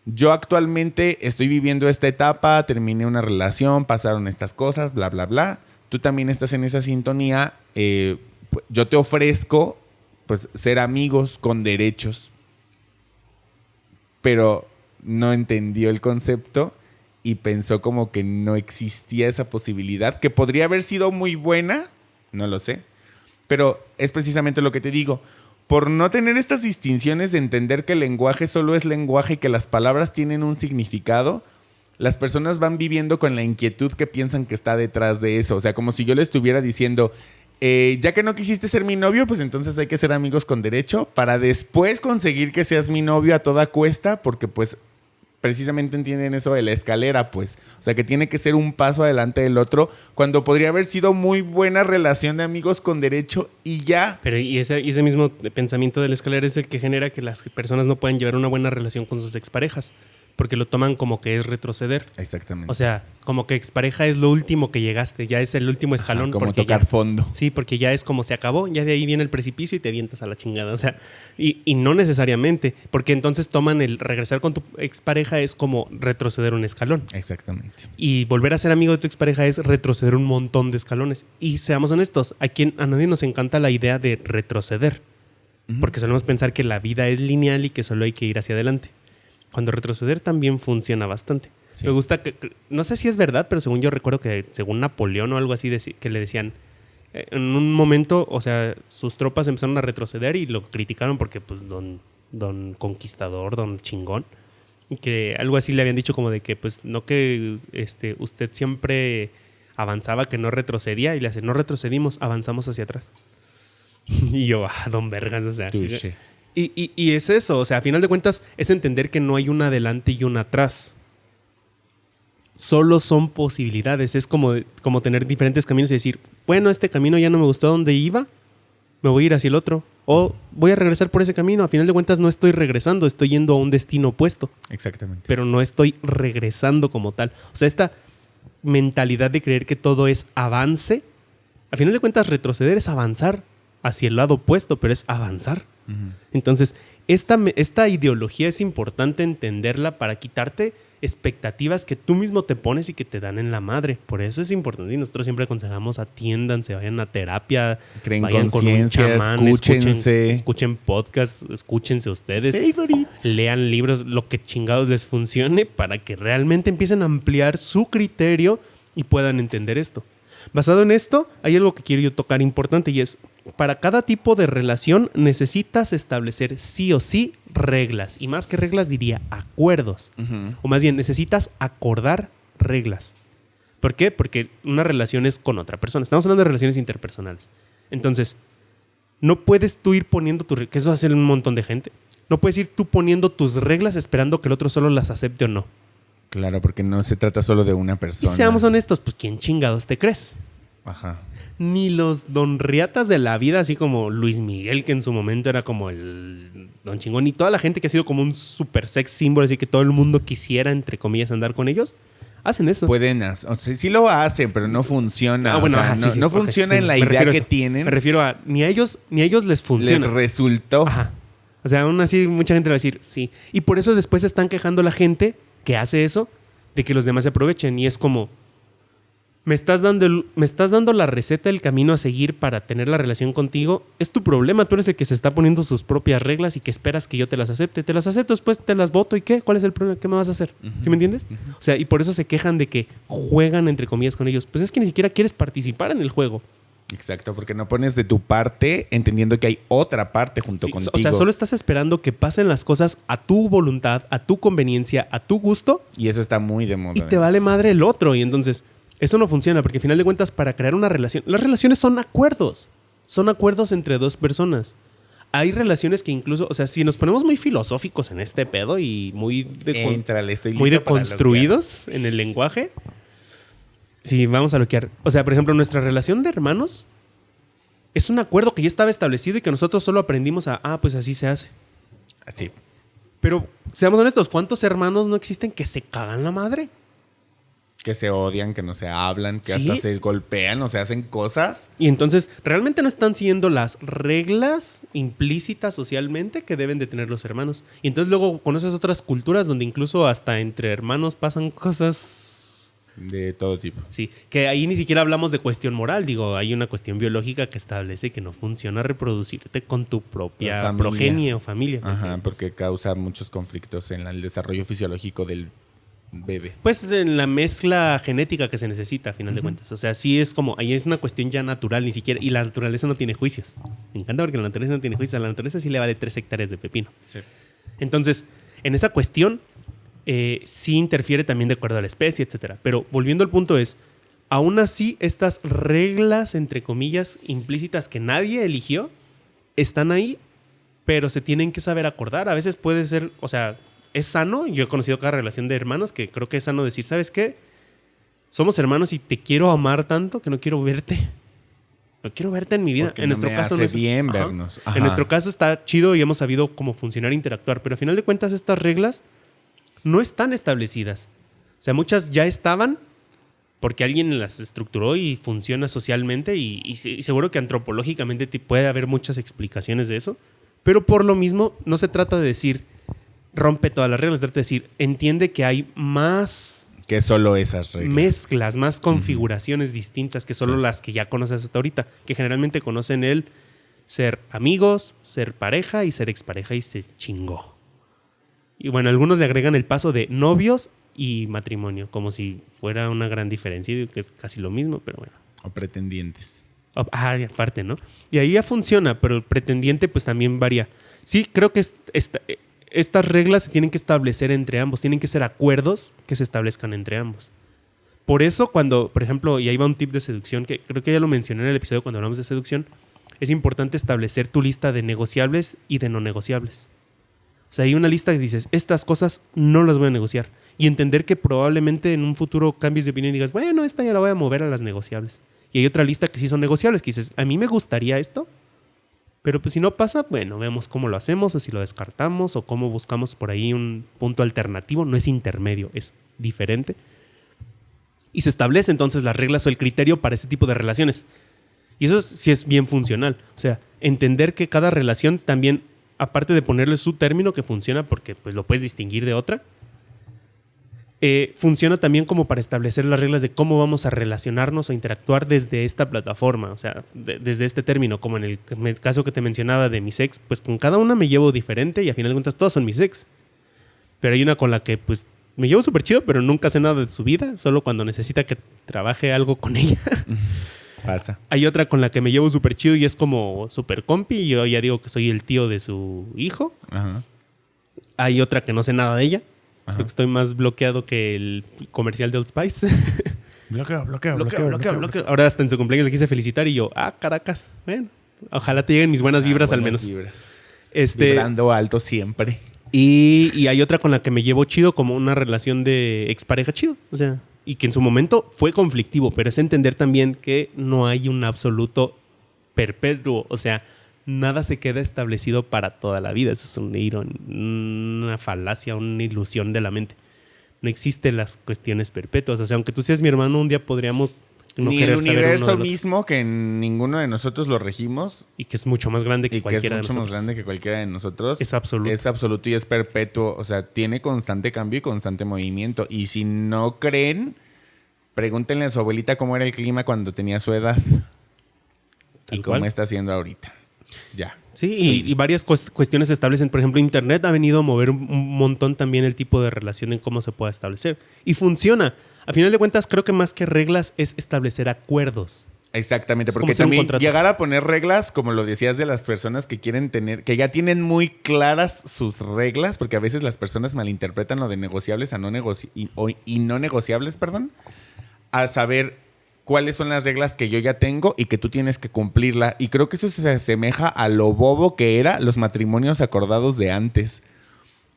yo actualmente estoy viviendo esta etapa, terminé una relación, pasaron estas cosas, bla, bla, bla. Tú también estás en esa sintonía. Yo te ofrezco, pues, ser amigos con derechos. Pero no entendió el concepto y pensó como que no existía esa posibilidad, que podría haber sido muy buena, no lo sé. Pero es precisamente lo que te digo. Por no tener estas distinciones de entender que el lenguaje solo es lenguaje y que las palabras tienen un significado, las personas van viviendo con la inquietud que piensan que está detrás de eso. O sea, como si yo le estuviera diciendo, ya que no quisiste ser mi novio, pues entonces hay que ser amigos con derecho para después conseguir que seas mi novio a toda cuesta, porque pues precisamente entienden eso de la escalera, pues. O sea, que tiene que ser un paso adelante del otro, cuando podría haber sido muy buena relación de amigos con derecho y ya. Pero y ese mismo pensamiento de la escalera es el que genera que las personas no puedan llevar una buena relación con sus exparejas, porque lo toman como que es retroceder. Exactamente. O sea, como que expareja es lo último que llegaste, ya es el último escalón. Como tocar fondo. Sí, porque ya es como se acabó, ya de ahí viene el precipicio y te avientas a la chingada. O sea, y no necesariamente, porque entonces toman el regresar con tu expareja es como retroceder un escalón. Exactamente. Y volver a ser amigo de tu expareja es retroceder un montón de escalones. Y seamos honestos, a nadie nos encanta la idea de retroceder, porque solemos pensar que la vida es lineal y que solo hay que ir hacia adelante. Cuando retroceder también funciona bastante. Sí. Me gusta que, no sé si es verdad, pero según yo recuerdo que según Napoleón o algo así, que le decían, en un momento, o sea, sus tropas empezaron a retroceder y lo criticaron porque pues don conquistador, don chingón, y que algo así le habían dicho como de que pues no que usted siempre avanzaba, que no retrocedía, y le hace, no retrocedimos, avanzamos hacia atrás. Y yo, don vergas, o sea... Touché. Y es eso, o sea, a final de cuentas es entender que no hay una adelante y una atrás. Solo son posibilidades. Es como tener diferentes caminos y decir, bueno, este camino ya no me gustó donde iba, me voy a ir hacia el otro. O voy a regresar por ese camino. A final de cuentas no estoy regresando, estoy yendo a un destino opuesto. Exactamente. Pero no estoy regresando como tal. O sea, esta mentalidad de creer que todo es avance, a final de cuentas retroceder es avanzar hacia el lado opuesto, pero es avanzar. Entonces, esta ideología es importante entenderla para quitarte expectativas que tú mismo te pones y que te dan en la madre. Por eso es importante. Y nosotros siempre aconsejamos, atiéndanse, vayan a terapia, creen vayan conciencia, con un chamán, escúchense. Escuchen podcasts, escúchense ustedes. Favorites. Lean libros, lo que chingados les funcione para que realmente empiecen a ampliar su criterio y puedan entender esto. Basado en esto, hay algo que quiero yo tocar importante y es, para cada tipo de relación necesitas establecer sí o sí reglas. Y más que reglas diría acuerdos. O más bien, necesitas acordar reglas. ¿Por qué? Porque una relación es con otra persona. Estamos hablando de relaciones interpersonales. Entonces, no puedes tú ir poniendo tus reglas, que eso hace un montón de gente. No puedes ir tú poniendo tus reglas esperando que el otro solo las acepte o no. Claro, porque no se trata solo de una persona. Y seamos honestos, pues ¿quién chingados te crees? Ajá. Ni los don riatas de la vida, así como Luis Miguel, que en su momento era como el don chingón, y toda la gente que ha sido como un super sex symbol, así que todo el mundo quisiera, entre comillas, andar con ellos, hacen eso. Pueden, o sea, sí lo hacen, pero no funciona. Bueno, o sea, ajá, sí, no funciona en la idea que tienen. Me refiero a ni a ellos les funciona. Les resultó. Ajá. O sea, aún así mucha gente va a decir sí. Y por eso después se están quejando la gente que hace eso, de que los demás se aprovechen. Y es como, me estás dando la receta del camino a seguir para tener la relación contigo. Es tu problema. Tú eres el que se está poniendo sus propias reglas y que esperas que yo te las acepte. Te las acepto, después te las voto. ¿Y qué? ¿Cuál es el problema? ¿Qué me vas a hacer? ¿Sí me entiendes? O sea, y por eso se quejan de que juegan, entre comillas, con ellos. Pues es que ni siquiera quieres participar en el juego. Exacto, porque no pones de tu parte entendiendo que hay otra parte junto contigo. O sea, solo estás esperando que pasen las cosas a tu voluntad, a tu conveniencia, a tu gusto. Y eso está muy de moda. Y te vale madre el otro. Y entonces, eso no funciona porque al final de cuentas, para crear una relación, las relaciones son acuerdos. Son acuerdos entre dos personas. Hay relaciones que incluso, o sea, si nos ponemos muy filosóficos en este pedo y muy deconstruidos en el lenguaje... Sí, vamos a loquear. O sea, por ejemplo, nuestra relación de hermanos es un acuerdo que ya estaba establecido y que nosotros solo aprendimos pues así se hace. Así. Pero seamos honestos, ¿cuántos hermanos no existen que se cagan la madre? Que se odian, que no se hablan, que ¿Sí? hasta se golpean o se hacen cosas. Y entonces, ¿realmente no están siguiendo las reglas implícitas socialmente que deben de tener los hermanos? Y entonces luego conoces otras culturas donde incluso hasta entre hermanos pasan cosas... De todo tipo. Sí, que ahí ni siquiera hablamos de cuestión moral. Digo, hay una cuestión biológica que establece que no funciona reproducirte con tu propia Familia. progenie o familia. Ajá, ¿entiendes? porque causa muchos conflictos en el desarrollo fisiológico del bebé. Pues en la mezcla genética que se necesita, a final de cuentas. O sea, sí es como, ahí es una cuestión ya natural, ni siquiera, y la naturaleza no tiene juicios. Me encanta porque la naturaleza no tiene juicios. A la naturaleza sí le vale 3 hectáreas de pepino. Sí. Entonces, en esa cuestión, sí interfiere también de acuerdo a la especie, etcétera. Pero volviendo al punto es, aún así, estas reglas, entre comillas, implícitas que nadie eligió, están ahí, pero se tienen que saber acordar. A veces puede ser, o sea, es sano. Yo he conocido cada relación de hermanos que creo que es sano decir, ¿sabes qué? Somos hermanos y te quiero amar tanto que no quiero verte. No quiero verte en mi vida. Porque En no nuestro me caso hace no es bien Ajá. vernos. Ajá. En nuestro caso está chido y hemos sabido cómo funcionar e interactuar, pero al final de cuentas estas reglas no están establecidas. O sea, muchas ya estaban porque alguien las estructuró y funciona socialmente y seguro que antropológicamente puede haber muchas explicaciones de eso, pero por lo mismo no se trata de decir rompe todas las reglas, se trata de decir entiende que hay más Que solo esas reglas. mezclas, más configuraciones distintas que solo Sí. las que ya conoces hasta ahorita, que generalmente conocen el ser amigos, ser pareja y ser expareja y se chingó. Y bueno, algunos le agregan el paso de novios y matrimonio, como si fuera una gran diferencia, digo que es casi lo mismo, pero bueno. O pretendientes. Y aparte, ¿no? Y ahí ya funciona, pero el pretendiente pues también varía. Sí, creo que estas reglas se tienen que establecer entre ambos, tienen que ser acuerdos que se establezcan entre ambos. Por eso cuando, por ejemplo, y ahí va un tip de seducción, que creo que ya lo mencioné en el episodio cuando hablamos de seducción, es importante establecer tu lista de negociables y de no negociables. O sea, hay una lista que dices, estas cosas no las voy a negociar. Y entender que probablemente en un futuro cambies de opinión y digas, bueno, esta ya la voy a mover a las negociables. Y hay otra lista que sí son negociables, que dices, a mí me gustaría esto, pero pues si no pasa, bueno, vemos cómo lo hacemos, o si lo descartamos, o cómo buscamos por ahí un punto alternativo. No es intermedio, es diferente. Y se establece entonces las reglas o el criterio para ese tipo de relaciones. Y eso sí es bien funcional. O sea, entender que cada relación también, aparte de ponerle su término que funciona porque pues lo puedes distinguir de otra, funciona también como para establecer las reglas de cómo vamos a relacionarnos o interactuar desde esta plataforma, o sea, desde este término, como en el caso que te mencionaba de mis ex, pues con cada una me llevo diferente y a final de cuentas todas son mis ex. Pero hay una con la que pues me llevo súper chido, pero nunca sé nada de su vida, solo cuando necesita que trabaje algo con ella. Pasa. Hay otra con la que me llevo súper chido y es como súper compi, y yo ya digo que soy el tío de su hijo. Ajá. Hay otra que no sé nada de ella. Ajá. Creo que estoy más bloqueado que el comercial de Old Spice. Bloqueo. Bloqueo. Ahora hasta en su cumpleaños le quise felicitar y yo, Caracas. Bueno, ojalá te lleguen mis buenas vibras al menos. Vibras. Este, Vibrando alto siempre. y hay otra con la que me llevo chido, como una relación de expareja chido. O sea, y que en su momento fue conflictivo, pero es entender también que no hay un absoluto perpetuo. O sea, nada se queda establecido para toda la vida. Eso es una falacia, una ilusión de la mente. No existen las cuestiones perpetuas. O sea, aunque tú seas mi hermano, un día podríamos no Ni el querer saber uno universo del otro. mismo, que ninguno de nosotros lo regimos, Y que es mucho más grande que y que es cualquiera de mucho más nosotros. grande que cualquiera de nosotros. Es absoluto. Es absoluto y es perpetuo. O sea, tiene constante cambio y constante movimiento. Y si no creen, pregúntenle a su abuelita cómo era el clima cuando tenía su edad. Y Tal cómo cual. está haciendo ahorita. Ya. Sí, y varias cuestiones se establecen. Por ejemplo, Internet ha venido a mover un montón también el tipo de relación en cómo se puede establecer. Y funciona. A final de cuentas, creo que más que reglas es establecer acuerdos. Exactamente, Es como porque hacer un también contrato. llegar a poner reglas, como lo decías, de las personas que quieren tener, que ya tienen muy claras sus reglas, porque a veces las personas malinterpretan lo de negociables a no y no negociables, perdón, al saber cuáles son las reglas que yo ya tengo y que tú tienes que cumplirla. Y creo que eso se asemeja a lo bobo que era los matrimonios acordados de antes.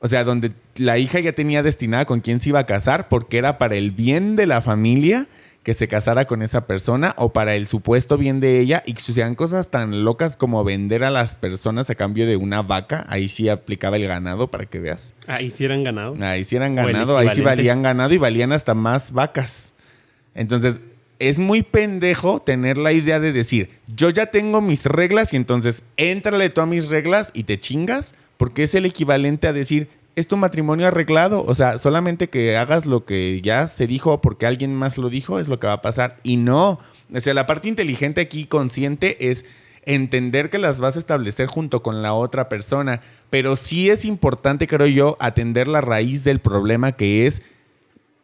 O sea, donde la hija ya tenía destinada con quién se iba a casar porque era para el bien de la familia que se casara con esa persona o para el supuesto bien de ella y que sucedían cosas tan locas como vender a las personas a cambio de una vaca. Ahí sí aplicaba el ganado para que veas. Ahí sí eran ganado. Ahí sí eran ganado, ahí sí valían ganado y valían hasta más vacas. Entonces, es muy pendejo tener la idea de decir, yo ya tengo mis reglas y entonces éntrale tú a mis reglas y te chingas, porque es el equivalente a decir, es tu matrimonio arreglado. O sea, solamente que hagas lo que ya se dijo porque alguien más lo dijo es lo que va a pasar. Y no. O sea, la parte inteligente aquí, consciente, es entender que las vas a establecer junto con la otra persona. Pero sí es importante, creo yo, atender la raíz del problema que es,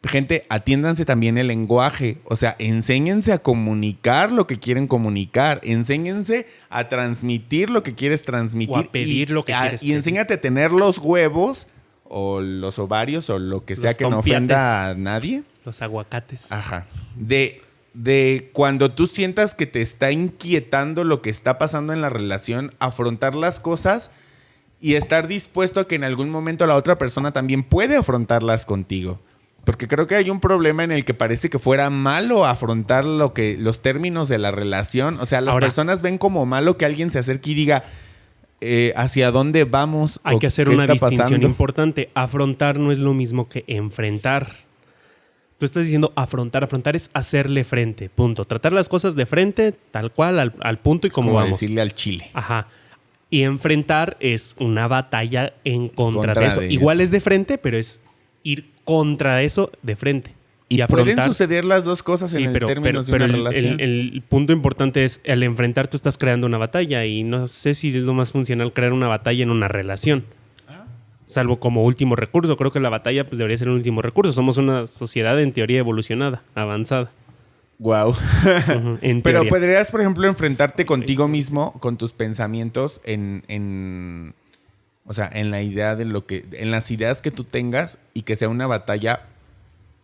gente, atiéndanse también el lenguaje. O sea, enséñense a comunicar lo que quieren comunicar. Enséñense a transmitir lo que quieres transmitir. O a pedir lo que quieres pedir. Y enséñate a tener los huevos o los ovarios o lo que sea que no ofenda a nadie. Los aguacates. Ajá. De cuando tú sientas que te está inquietando lo que está pasando en la relación, afrontar las cosas y estar dispuesto a que en algún momento la otra persona también puede afrontarlas contigo. Porque creo que hay un problema en el que parece que fuera malo afrontar los términos de la relación. O sea, las personas ven como malo que alguien se acerque y diga hacia dónde vamos. Hay que hacer una distinción importante. Afrontar no es lo mismo que enfrentar. Tú estás diciendo afrontar. Afrontar es hacerle frente, punto. Tratar las cosas de frente, tal cual, al punto y como vamos. Decirle al chile. Ajá. Y enfrentar es una batalla en contra de eso. Igual es de frente, pero es ir contra eso de frente. Y pueden suceder las dos cosas en el término de una relación. El punto importante es, al enfrentar tú estás creando una batalla y no sé si es lo más funcional crear una batalla en una relación. Salvo como último recurso. Creo que la batalla pues, debería ser un último recurso. Somos una sociedad en teoría evolucionada, avanzada. Wow. Pero podrías, por ejemplo, enfrentarte contigo mismo, con tus pensamientos o sea, en la idea de en las ideas que tú tengas y que sea una batalla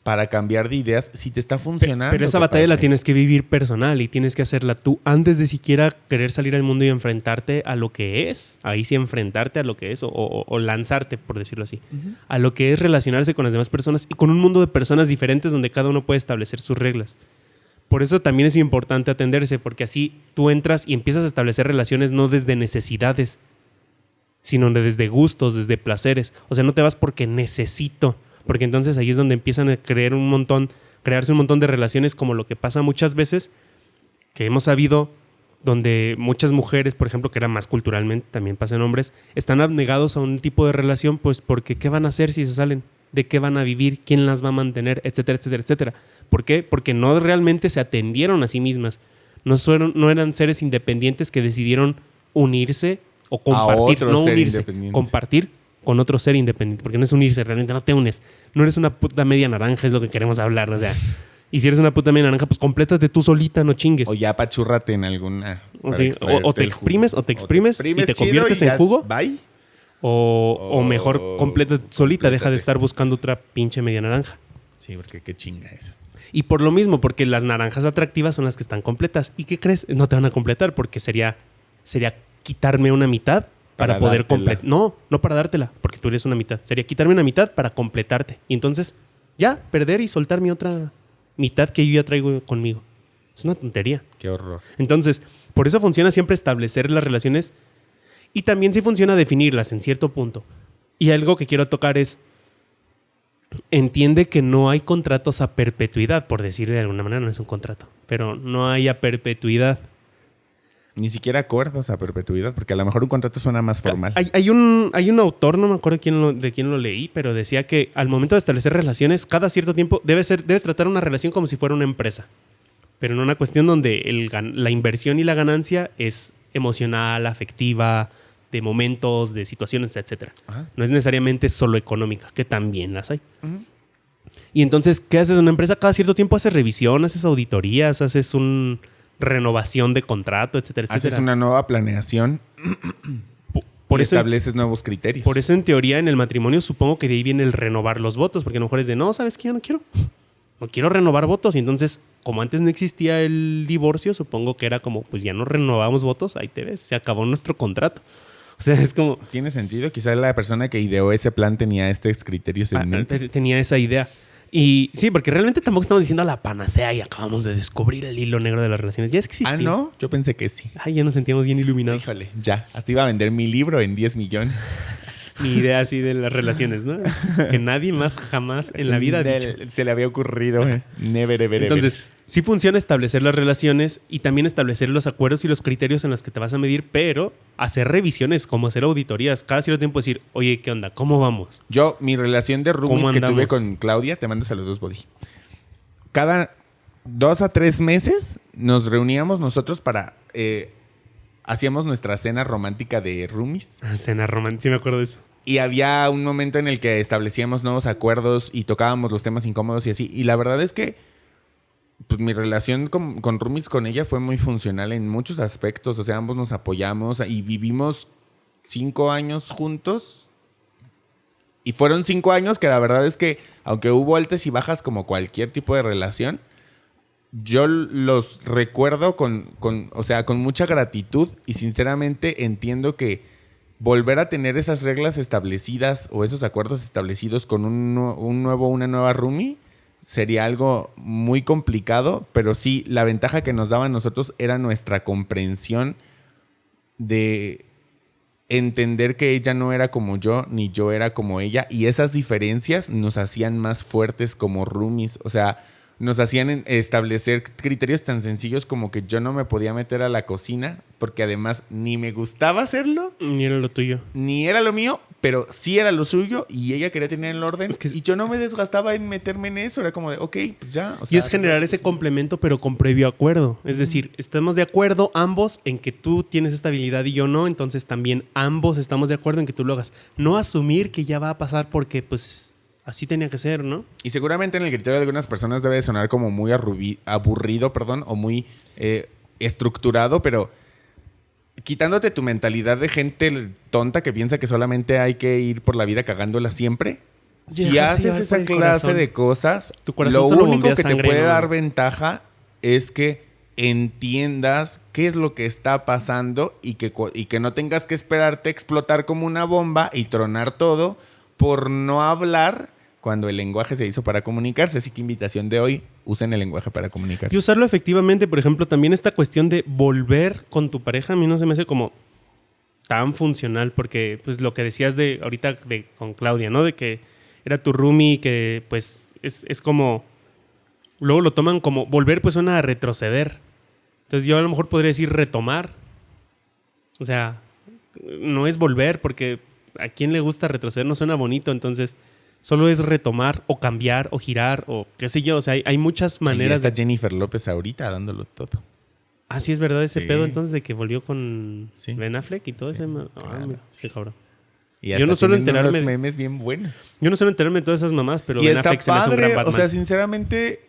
para cambiar de ideas si te está funcionando. Pero esa batalla la tienes que vivir personal y tienes que hacerla tú antes de siquiera querer salir al mundo y enfrentarte a lo que es. Ahí sí enfrentarte a lo que es o lanzarte, por decirlo así, a lo que es relacionarse con las demás personas y con un mundo de personas diferentes donde cada uno puede establecer sus reglas. Por eso también es importante atenderse, porque así tú entras y empiezas a establecer relaciones no desde necesidades, sino desde gustos, desde placeres. O sea, no te vas porque necesito, porque entonces ahí es donde empiezan a crearse un montón de relaciones, como lo que pasa muchas veces, que hemos sabido, donde muchas mujeres, por ejemplo, que era más culturalmente, también pasa en hombres, están abnegados a un tipo de relación, pues porque ¿qué van a hacer si se salen? ¿De qué van a vivir? ¿Quién las va a mantener? Etcétera, etcétera, etcétera. ¿Por qué? Porque no realmente se atendieron a sí mismas. No eran seres independientes que decidieron unirse o compartir, no unirse, compartir con otro ser independiente, porque no es unirse, realmente no te unes. No eres una puta media naranja, es lo que queremos hablar, o sea. Y si eres una puta media naranja, pues complétate tú solita, no chingues. O ya pachúrrate en alguna. O te exprimes y te conviertes en jugo. Bye. O mejor complétate solita, deja de estar buscando otra pinche media naranja. Sí, porque qué chinga eso. Y por lo mismo, porque las naranjas atractivas son las que están completas. ¿Y qué crees? No te van a completar porque sería quitarme una mitad para poder completar. No para dártela, porque tú eres una mitad. Sería quitarme una mitad para completarte. Y entonces, ya, perder y soltar mi otra mitad que yo ya traigo conmigo. Es una tontería. Qué horror. Entonces, por eso funciona siempre establecer las relaciones y también sí funciona definirlas en cierto punto. Y algo que quiero tocar es, entiende que no hay contratos a perpetuidad, por decir de alguna manera, no es un contrato, pero no hay a perpetuidad. Ni siquiera acuerdos a perpetuidad, porque a lo mejor un contrato suena más formal. Hay un autor, no me acuerdo de quién lo leí, pero decía que al momento de establecer relaciones, cada cierto tiempo debes tratar una relación como si fuera una empresa, pero en una cuestión donde la inversión y la ganancia es emocional, afectiva, de momentos, de situaciones, etc. No es necesariamente solo económica, que también las hay. Y entonces, ¿qué haces en una empresa? Cada cierto tiempo haces revisión, haces auditorías, haces renovación de contrato, etcétera, etcétera. Haces una nueva planeación y estableces nuevos criterios. Por eso, en teoría, en el matrimonio, supongo que de ahí viene el renovar los votos, porque a lo mejor es de, no, ¿sabes qué? Ya no quiero renovar votos. Y entonces, como antes no existía el divorcio, supongo que era como, pues ya no renovamos votos, ahí te ves, se acabó nuestro contrato. O sea, es como... Tiene sentido. Quizás la persona que ideó ese plan tenía estos criterios en mente. Tenía esa idea. Y sí, porque realmente tampoco estamos diciendo la panacea y acabamos de descubrir el hilo negro de las relaciones. Ya existía. Ah, ¿no? Yo pensé que sí. Ay, ya nos sentíamos bien iluminados. Híjole, ya. Hasta iba a vender mi libro en 10 millones. Mi idea así de las relaciones, ¿no? Que nadie más jamás en la vida ha dicho. Se le había ocurrido. Never, ever, Entonces, sí funciona establecer las relaciones y también establecer los acuerdos y los criterios en los que te vas a medir, pero hacer revisiones, como hacer auditorías. Cada cierto tiempo decir, oye, ¿qué onda? ¿Cómo vamos? Yo, mi relación de roomies que tuve andamos? con Claudia, te mando saludos, Body. Cada 2 a 3 meses nos reuníamos nosotros para... hacíamos nuestra cena romántica de roomies. Cena romántica, sí me acuerdo de eso. Y había un momento en el que establecíamos nuevos acuerdos y tocábamos los temas incómodos y así. Y la verdad es que pues, mi relación con roomies con ella fue muy funcional en muchos aspectos. O sea, ambos nos apoyamos y vivimos 5 años juntos. Y fueron 5 años que la verdad es que, aunque hubo altas y bajas como cualquier tipo de relación, yo los recuerdo con mucha gratitud y sinceramente entiendo que volver a tener esas reglas establecidas o esos acuerdos establecidos con una nueva roomie sería algo muy complicado, pero sí, la ventaja que nos daba a nosotros era nuestra comprensión de entender que ella no era como yo, ni yo era como ella, y esas diferencias nos hacían más fuertes como roomies. O sea, nos hacían establecer criterios tan sencillos como que yo no me podía meter a la cocina porque además ni me gustaba hacerlo. Ni era lo tuyo. Ni era lo mío, pero sí era lo suyo y ella quería tener el orden. Y yo no me desgastaba en meterme en eso. Era como de, ok, pues ya. O sea, y es generar ese complemento pero con previo acuerdo. Es decir, estamos de acuerdo ambos en que tú tienes esta habilidad y yo no. Entonces también ambos estamos de acuerdo en que tú lo hagas. No asumir que ya va a pasar porque pues... así tenía que ser, ¿no? Y seguramente en el criterio de algunas personas debe sonar como muy aburrido, o muy estructurado, pero quitándote tu mentalidad de gente tonta que piensa que solamente hay que ir por la vida cagándola siempre. Si haces esa clase de cosas, lo único que te puede dar ventaja es que entiendas qué es lo que está pasando y que no tengas que esperarte a explotar como una bomba y tronar todo por no hablar cuando el lenguaje se hizo para comunicarse. Así que invitación de hoy, usen el lenguaje para comunicarse. Y usarlo efectivamente, por ejemplo, también esta cuestión de volver con tu pareja, a mí no se me hace como tan funcional, porque pues lo que decías de ahorita con Claudia, ¿no? De que era tu roomie, que pues es como... luego lo toman como... volver pues suena a retroceder. Entonces yo a lo mejor podría decir retomar. O sea, no es volver, porque a quién le gusta retroceder no suena bonito, entonces... solo es retomar o cambiar o girar o qué sé yo. O sea, hay muchas maneras. Ahí está Jennifer López ahorita dándolo todo. Ah, sí, es verdad ese pedo entonces de que volvió con Ben Affleck y todo ese... Claro. Sí, cabrón. Y yo no suelo enterarme... unos memes bien buenos. Yo no suelo enterarme de todas esas mamás, pero y Ben Affleck se me hace un gran Batman. O sea, sinceramente...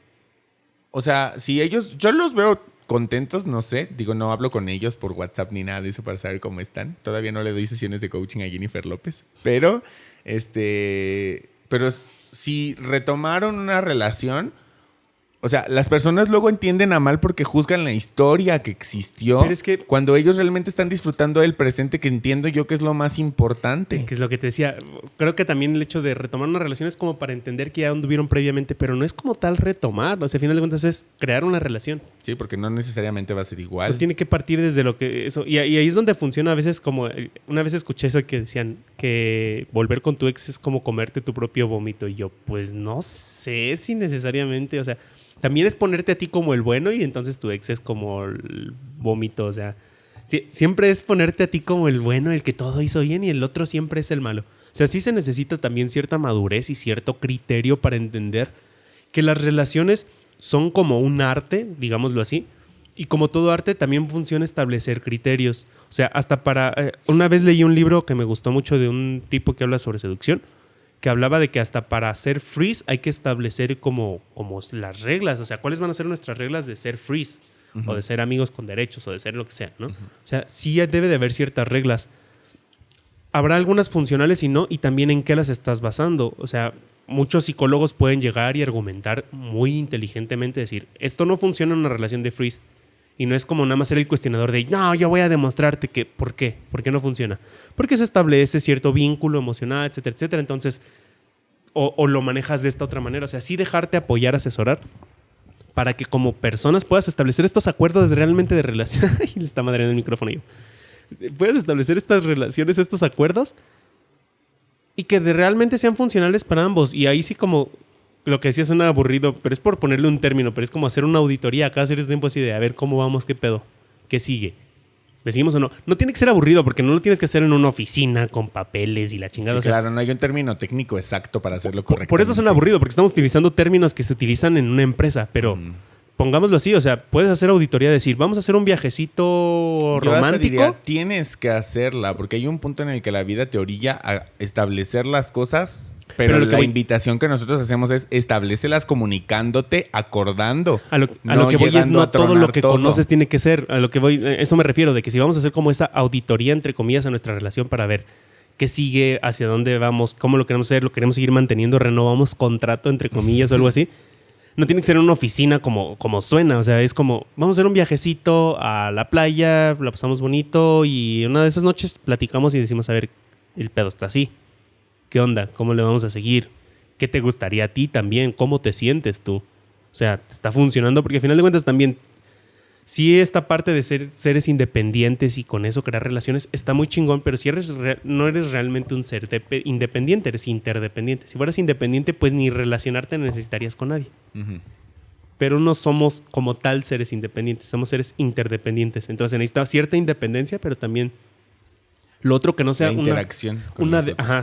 o sea, si ellos... yo los veo contentos, no sé. Digo, no hablo con ellos por WhatsApp ni nada de eso para saber cómo están. Todavía no le doy sesiones de coaching a Jennifer López. Pero, pero si retomaron una relación, o sea, las personas luego entienden a mal porque juzgan la historia que existió. Pero es que cuando ellos realmente están disfrutando del presente, que entiendo yo que es lo más importante. Es que es lo que te decía. Creo que también el hecho de retomar una relación es como para entender que ya anduvieron previamente, pero no es como tal retomar. O sea, al final de cuentas es crear una relación. Sí, porque no necesariamente va a ser igual. No tiene que partir desde lo que... eso. Y ahí es donde funciona a veces como... una vez escuché eso que decían que volver con tu ex es como comerte tu propio vómito. Y yo, pues no sé si necesariamente... o sea, también es ponerte a ti como el bueno y entonces tu ex es como el vómito. O sea, siempre es ponerte a ti como el bueno, el que todo hizo bien, y el otro siempre es el malo. O sea, sí se necesita también cierta madurez y cierto criterio para entender que las relaciones son como un arte, digámoslo así, y como todo arte también funciona establecer criterios. O sea, hasta para... una vez leí un libro que me gustó mucho de un tipo que habla sobre seducción, que hablaba de que hasta para ser freeze hay que establecer como las reglas. O sea, ¿cuáles van a ser nuestras reglas de ser freeze? Uh-huh. O de ser amigos con derechos, o de ser lo que sea, ¿no? Uh-huh. O sea, sí debe de haber ciertas reglas. Habrá algunas funcionales y no, y también en qué las estás basando. O sea, muchos psicólogos pueden llegar y argumentar muy inteligentemente, decir, esto no funciona en una relación de freeze. Y no es como nada más ser el cuestionador de, no, yo voy a demostrarte que, ¿por qué? ¿Por qué no funciona? Porque se establece cierto vínculo emocional, etcétera, etcétera. Entonces, o lo manejas de esta otra manera. O sea, sí dejarte apoyar, asesorar, para que como personas puedas establecer estos acuerdos realmente de relación. Ay, le está madreando el micrófono yo. Puedes establecer estas relaciones, estos acuerdos, y que realmente sean funcionales para ambos. Y ahí sí, como lo que decía suena aburrido, pero es por ponerle un término, pero es como hacer una auditoría cada cierto tiempo así de a ver cómo vamos, qué pedo, qué sigue. ¿Le seguimos o no? No tiene que ser aburrido porque no lo tienes que hacer en una oficina con papeles y la chingada. Sí, claro, no hay un término técnico exacto para hacerlo correctamente. Por eso suena aburrido, porque estamos utilizando términos que se utilizan en una empresa, pero pongámoslo así, o sea, puedes hacer auditoría, decir, vamos a hacer un viajecito romántico. Yo hasta diría, tienes que hacerla, porque hay un punto en el que la vida te orilla a establecer las cosas. Pero la invitación que nosotros hacemos es establécelas comunicándote, acordando. A lo que voy es no todo lo que conoces tiene que ser. A lo que voy, eso me refiero, de que si vamos a hacer como esa auditoría, entre comillas, a nuestra relación para ver qué sigue, hacia dónde vamos, cómo lo queremos hacer, lo queremos seguir manteniendo, renovamos contrato, entre comillas, o algo así. No tiene que ser en una oficina como suena. O sea, es como, vamos a hacer un viajecito a la playa, la pasamos bonito y una de esas noches platicamos y decimos, a ver, el pedo está así. ¿Qué onda? ¿Cómo le vamos a seguir? ¿Qué te gustaría a ti también? ¿Cómo te sientes tú? O sea, ¿te está funcionando? Porque al final de cuentas también, sí, esta parte de ser seres independientes y con eso crear relaciones está muy chingón, pero si no eres realmente un ser independiente, eres interdependiente. Si fueras independiente, pues ni relacionarte necesitarías con nadie. Uh-huh. Pero no somos como tal seres independientes, somos seres interdependientes. Entonces necesita cierta independencia, pero también lo otro que no sea la interacción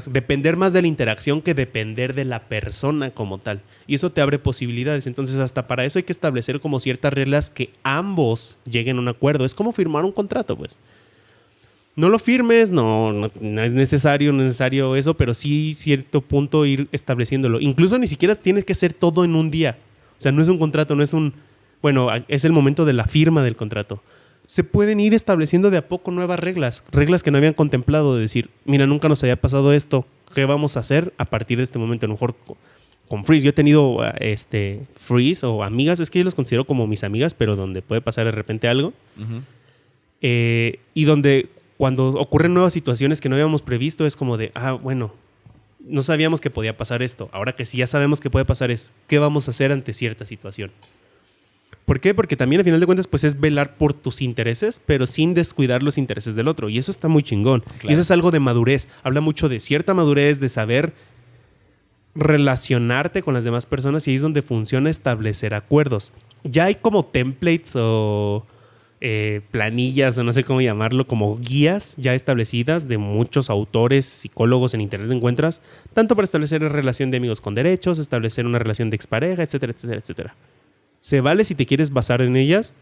depender más de la interacción que depender de la persona como tal. Y eso te abre posibilidades. Entonces, hasta para eso hay que establecer como ciertas reglas que ambos lleguen a un acuerdo. Es como firmar un contrato, pues. No lo firmes, no es necesario eso, pero sí cierto punto ir estableciéndolo. Incluso ni siquiera tienes que hacer todo en un día. O sea, no es un contrato, no es un... Bueno, es el momento de la firma del contrato. Se pueden ir estableciendo de a poco nuevas reglas que no habían contemplado, de decir, mira, nunca nos había pasado esto, ¿qué vamos a hacer a partir de este momento? A lo mejor con Freeze, yo he tenido Freeze o amigas, es que yo los considero como mis amigas, pero donde puede pasar de repente algo. Uh-huh. Y donde cuando ocurren nuevas situaciones que no habíamos previsto, es como de, bueno, no sabíamos que podía pasar esto, ahora que sí ya sabemos que puede pasar es, ¿qué vamos a hacer ante cierta situación? ¿Por qué? Porque también al final de cuentas pues es velar por tus intereses, pero sin descuidar los intereses del otro. Y eso está muy chingón. Claro. Y eso es algo de madurez. Habla mucho de cierta madurez, de saber relacionarte con las demás personas, y ahí es donde funciona establecer acuerdos. Ya hay como templates o planillas, o no sé cómo llamarlo, como guías ya establecidas de muchos autores, psicólogos en internet encuentras, tanto para establecer relación de amigos con derechos, establecer una relación de expareja, etcétera, etcétera, etcétera. Se vale si te quieres basar en ellas,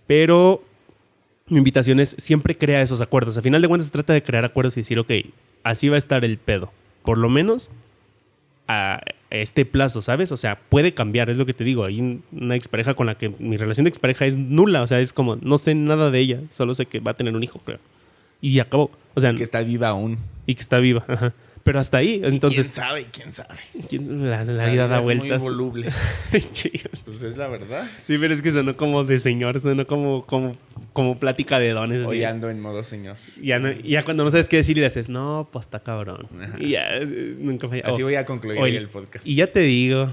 pero mi invitación es siempre crea esos acuerdos. Al final de cuentas se trata de crear acuerdos y decir, ok, así va a estar el pedo. Por lo menos a este plazo, ¿sabes? O sea, puede cambiar, es lo que te digo. Hay una expareja con la que mi relación de expareja es nula. O sea, es como, no sé nada de ella, solo sé que va a tener un hijo, creo. Y acabó. O sea, que está viva aún. Y que está viva, ajá. Pero hasta ahí, entonces... ¿Quién sabe? La vida da vueltas. Es muy voluble. Pues es la verdad. Sí, pero es que sonó como de señor, sonó como plática de dones. Hoy ando en modo señor. Ya cuando no sabes qué decir y le haces, no, pues está cabrón. Ajá, y ya, nunca falla. Así voy a concluir el podcast. Y ya te digo.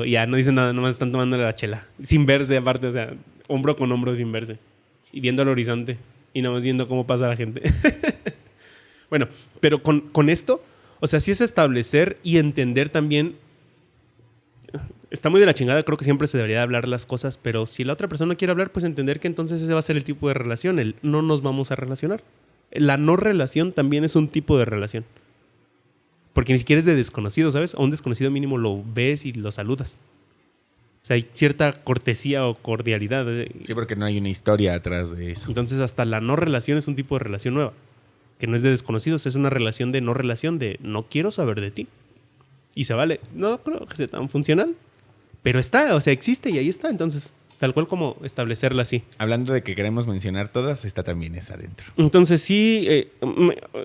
Y ya no dicen nada, nomás están tomando la chela. Sin verse, aparte, o sea, hombro con hombro sin verse. Y viendo al horizonte. Y nomás viendo cómo pasa la gente. Bueno, pero con esto, o sea, sí es establecer y entender también. Está muy de la chingada, creo que siempre se debería hablar las cosas, pero si la otra persona quiere hablar, pues entender que entonces ese va a ser el tipo de relación, el no nos vamos a relacionar. La no relación también es un tipo de relación. Porque ni siquiera es de desconocido, ¿sabes? A un desconocido mínimo lo ves y lo saludas. O sea, hay cierta cortesía o cordialidad. Sí, porque no hay una historia atrás de eso. Entonces, hasta la no relación es un tipo de relación nueva. Que no es de desconocidos, es una relación de no relación, de no quiero saber de ti. Y se vale. No creo que sea tan funcional. Pero está, o sea, existe y ahí está. Entonces, tal cual como establecerla así. Hablando de que queremos mencionar todas, está también esa adentro. Entonces sí,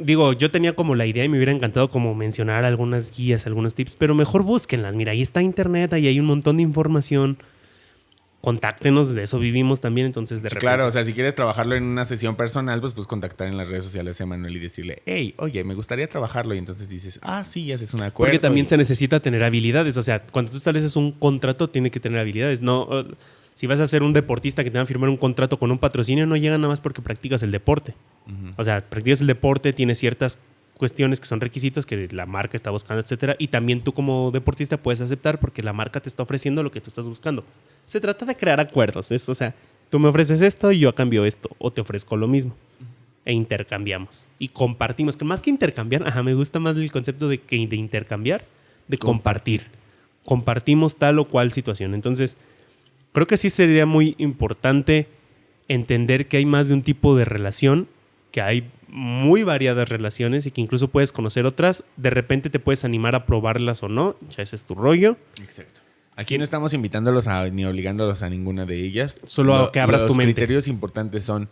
digo, yo tenía como la idea y me hubiera encantado como mencionar algunas guías, algunos tips, pero mejor búsquenlas. Mira, ahí está internet, ahí hay un montón de información. contáctenos, de eso vivimos también, entonces de repente... Claro, o sea, si quieres trabajarlo en una sesión personal, pues puedes contactar en las redes sociales a Manuel y decirle, hey, oye, me gustaría trabajarlo. Y entonces dices, sí, haces un acuerdo. Porque también se necesita tener habilidades. O sea, cuando tú estableces un contrato, tiene que tener habilidades. No, si vas a ser un deportista que te va a firmar un contrato con un patrocinio, no llega nada más porque practicas el deporte. Uh-huh. O sea, practicas el deporte, tienes ciertas cuestiones que son requisitos que la marca está buscando, etcétera, y también tú como deportista puedes aceptar porque la marca te está ofreciendo lo que tú estás buscando. Se trata de crear acuerdos, o sea, tú me ofreces esto y yo a cambio esto, o te ofrezco lo mismo e intercambiamos y compartimos, que más que intercambiar, me gusta más el concepto de intercambiar, de compartir. Compartimos tal o cual situación. Entonces, creo que sí sería muy importante entender que hay más de un tipo de relación, que hay muy variadas relaciones y que incluso puedes conocer otras. De repente te puedes animar a probarlas o no. Ya ese es tu rollo. Exacto. Aquí no estamos invitándolos ni obligándolos a ninguna de ellas. Solo a que abras tu mente. Los criterios importantes son: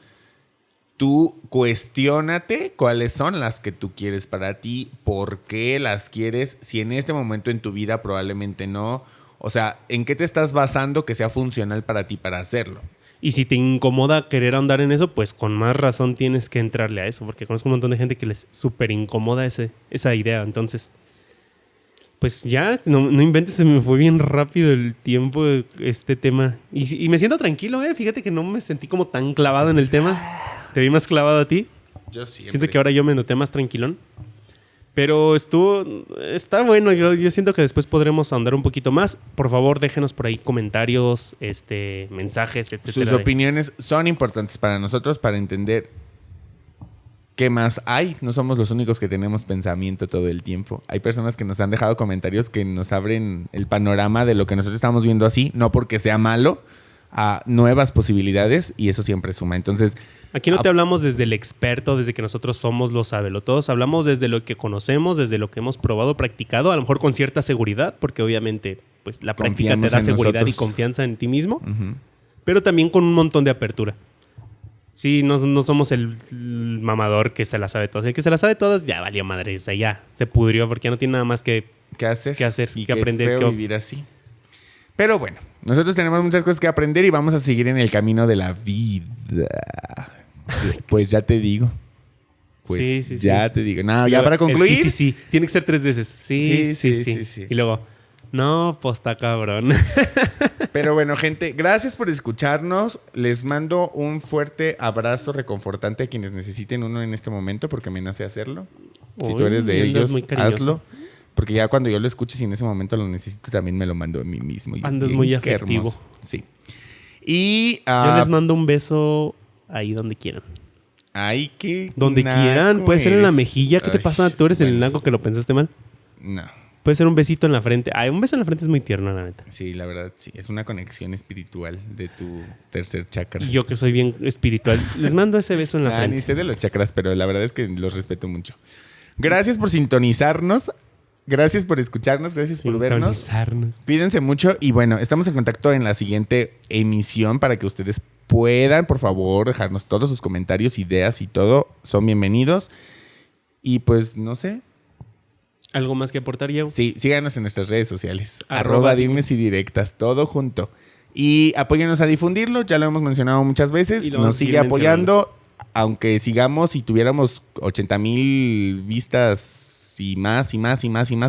tú cuestiónate cuáles son las que tú quieres para ti, por qué las quieres, si en este momento en tu vida probablemente no. O sea, ¿en qué te estás basando que sea funcional para ti para hacerlo? Y si te incomoda querer andar en eso, pues con más razón tienes que entrarle a eso. Porque conozco un montón de gente que les súper incomoda esa idea. Entonces, pues ya, no inventes, se me fue bien rápido el tiempo de este tema. Y me siento tranquilo, Fíjate que no me sentí como tan clavado en el tema. ¿Te vi más clavado a ti? Yo siempre. Siento que ahora yo me noté más tranquilón. Pero está bueno. Yo siento que después podremos ahondar un poquito más. Por favor, déjenos por ahí comentarios, mensajes, etcétera. Sus opiniones son importantes para nosotros para entender qué más hay. No somos los únicos que tenemos pensamiento todo el tiempo. Hay personas que nos han dejado comentarios que nos abren el panorama de lo que nosotros estamos viendo así, no porque sea malo, a nuevas posibilidades, y eso siempre suma. Entonces, aquí no te hablamos desde el experto, desde que nosotros somos los sabelotodos. Hablamos desde lo que conocemos, desde lo que hemos probado, practicado, a lo mejor con cierta seguridad, porque obviamente pues la práctica te da seguridad nosotros y confianza en ti mismo, pero también con un montón de apertura. Sí, no somos el mamador que se la sabe todas. El que se la sabe todas ya valió madre, o sea, ya se pudrió porque ya no tiene nada más que hacer y que aprender. Que vivir así. Pero bueno, nosotros tenemos muchas cosas que aprender y vamos a seguir en el camino de la vida. Pues ya te digo. Pues sí, ya te digo. No, ya para concluir. Sí. Tiene que ser 3 veces. Sí. Y luego, no, pues está cabrón. Pero bueno, gente, gracias por escucharnos. Les mando un fuerte abrazo reconfortante a quienes necesiten uno en este momento, porque me nace hacerlo. Si tú eres de ellos, hazlo. Porque ya cuando yo lo escuche, si en ese momento lo necesito, también me lo mando a mí mismo. Andas muy afectivo. Sí. Y yo les mando un beso ahí donde quieran. Ay, qué donde quieran. Puede ser en la mejilla. ¿Qué te pasa? ¿Tú eres el naco que lo pensaste mal? No. Puede ser un besito en la frente. Un beso en la frente es muy tierno, la neta. Sí, la verdad, sí. Es una conexión espiritual de tu tercer chakra. Y yo que soy bien espiritual, les mando ese beso en la frente. Ni sé de los chakras, pero la verdad es que los respeto mucho. Gracias por sintonizarnos. Gracias por escucharnos, gracias por vernos. Cuídense mucho y bueno, estamos en contacto en la siguiente emisión para que ustedes puedan, por favor, dejarnos todos sus comentarios, ideas y todo. Son bienvenidos. Y pues, no sé. ¿Algo más que aportar, Diego? Sí, síganos en nuestras redes sociales. @dimes y directas, todo junto. Y apóyennos a difundirlo, ya lo hemos mencionado muchas veces. Nos sigue apoyando, aunque sigamos y tuviéramos 80,000 vistas y más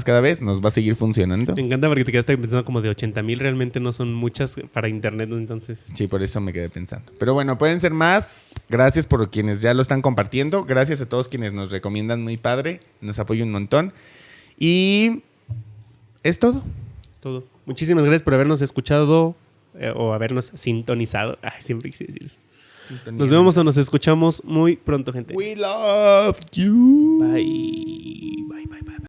cada vez, nos va a seguir funcionando. Me encanta porque te quedaste pensando como de 80,000, realmente no son muchas para internet, entonces. Sí, por eso me quedé pensando. Pero bueno, pueden ser más. Gracias por quienes ya lo están compartiendo. Gracias a todos quienes nos recomiendan, muy padre. Nos apoyan un montón. Y es todo. Es todo. Muchísimas gracias por habernos escuchado o habernos sintonizado. Siempre quise decir eso. Nos vemos o nos escuchamos muy pronto, gente. We love you. Bye.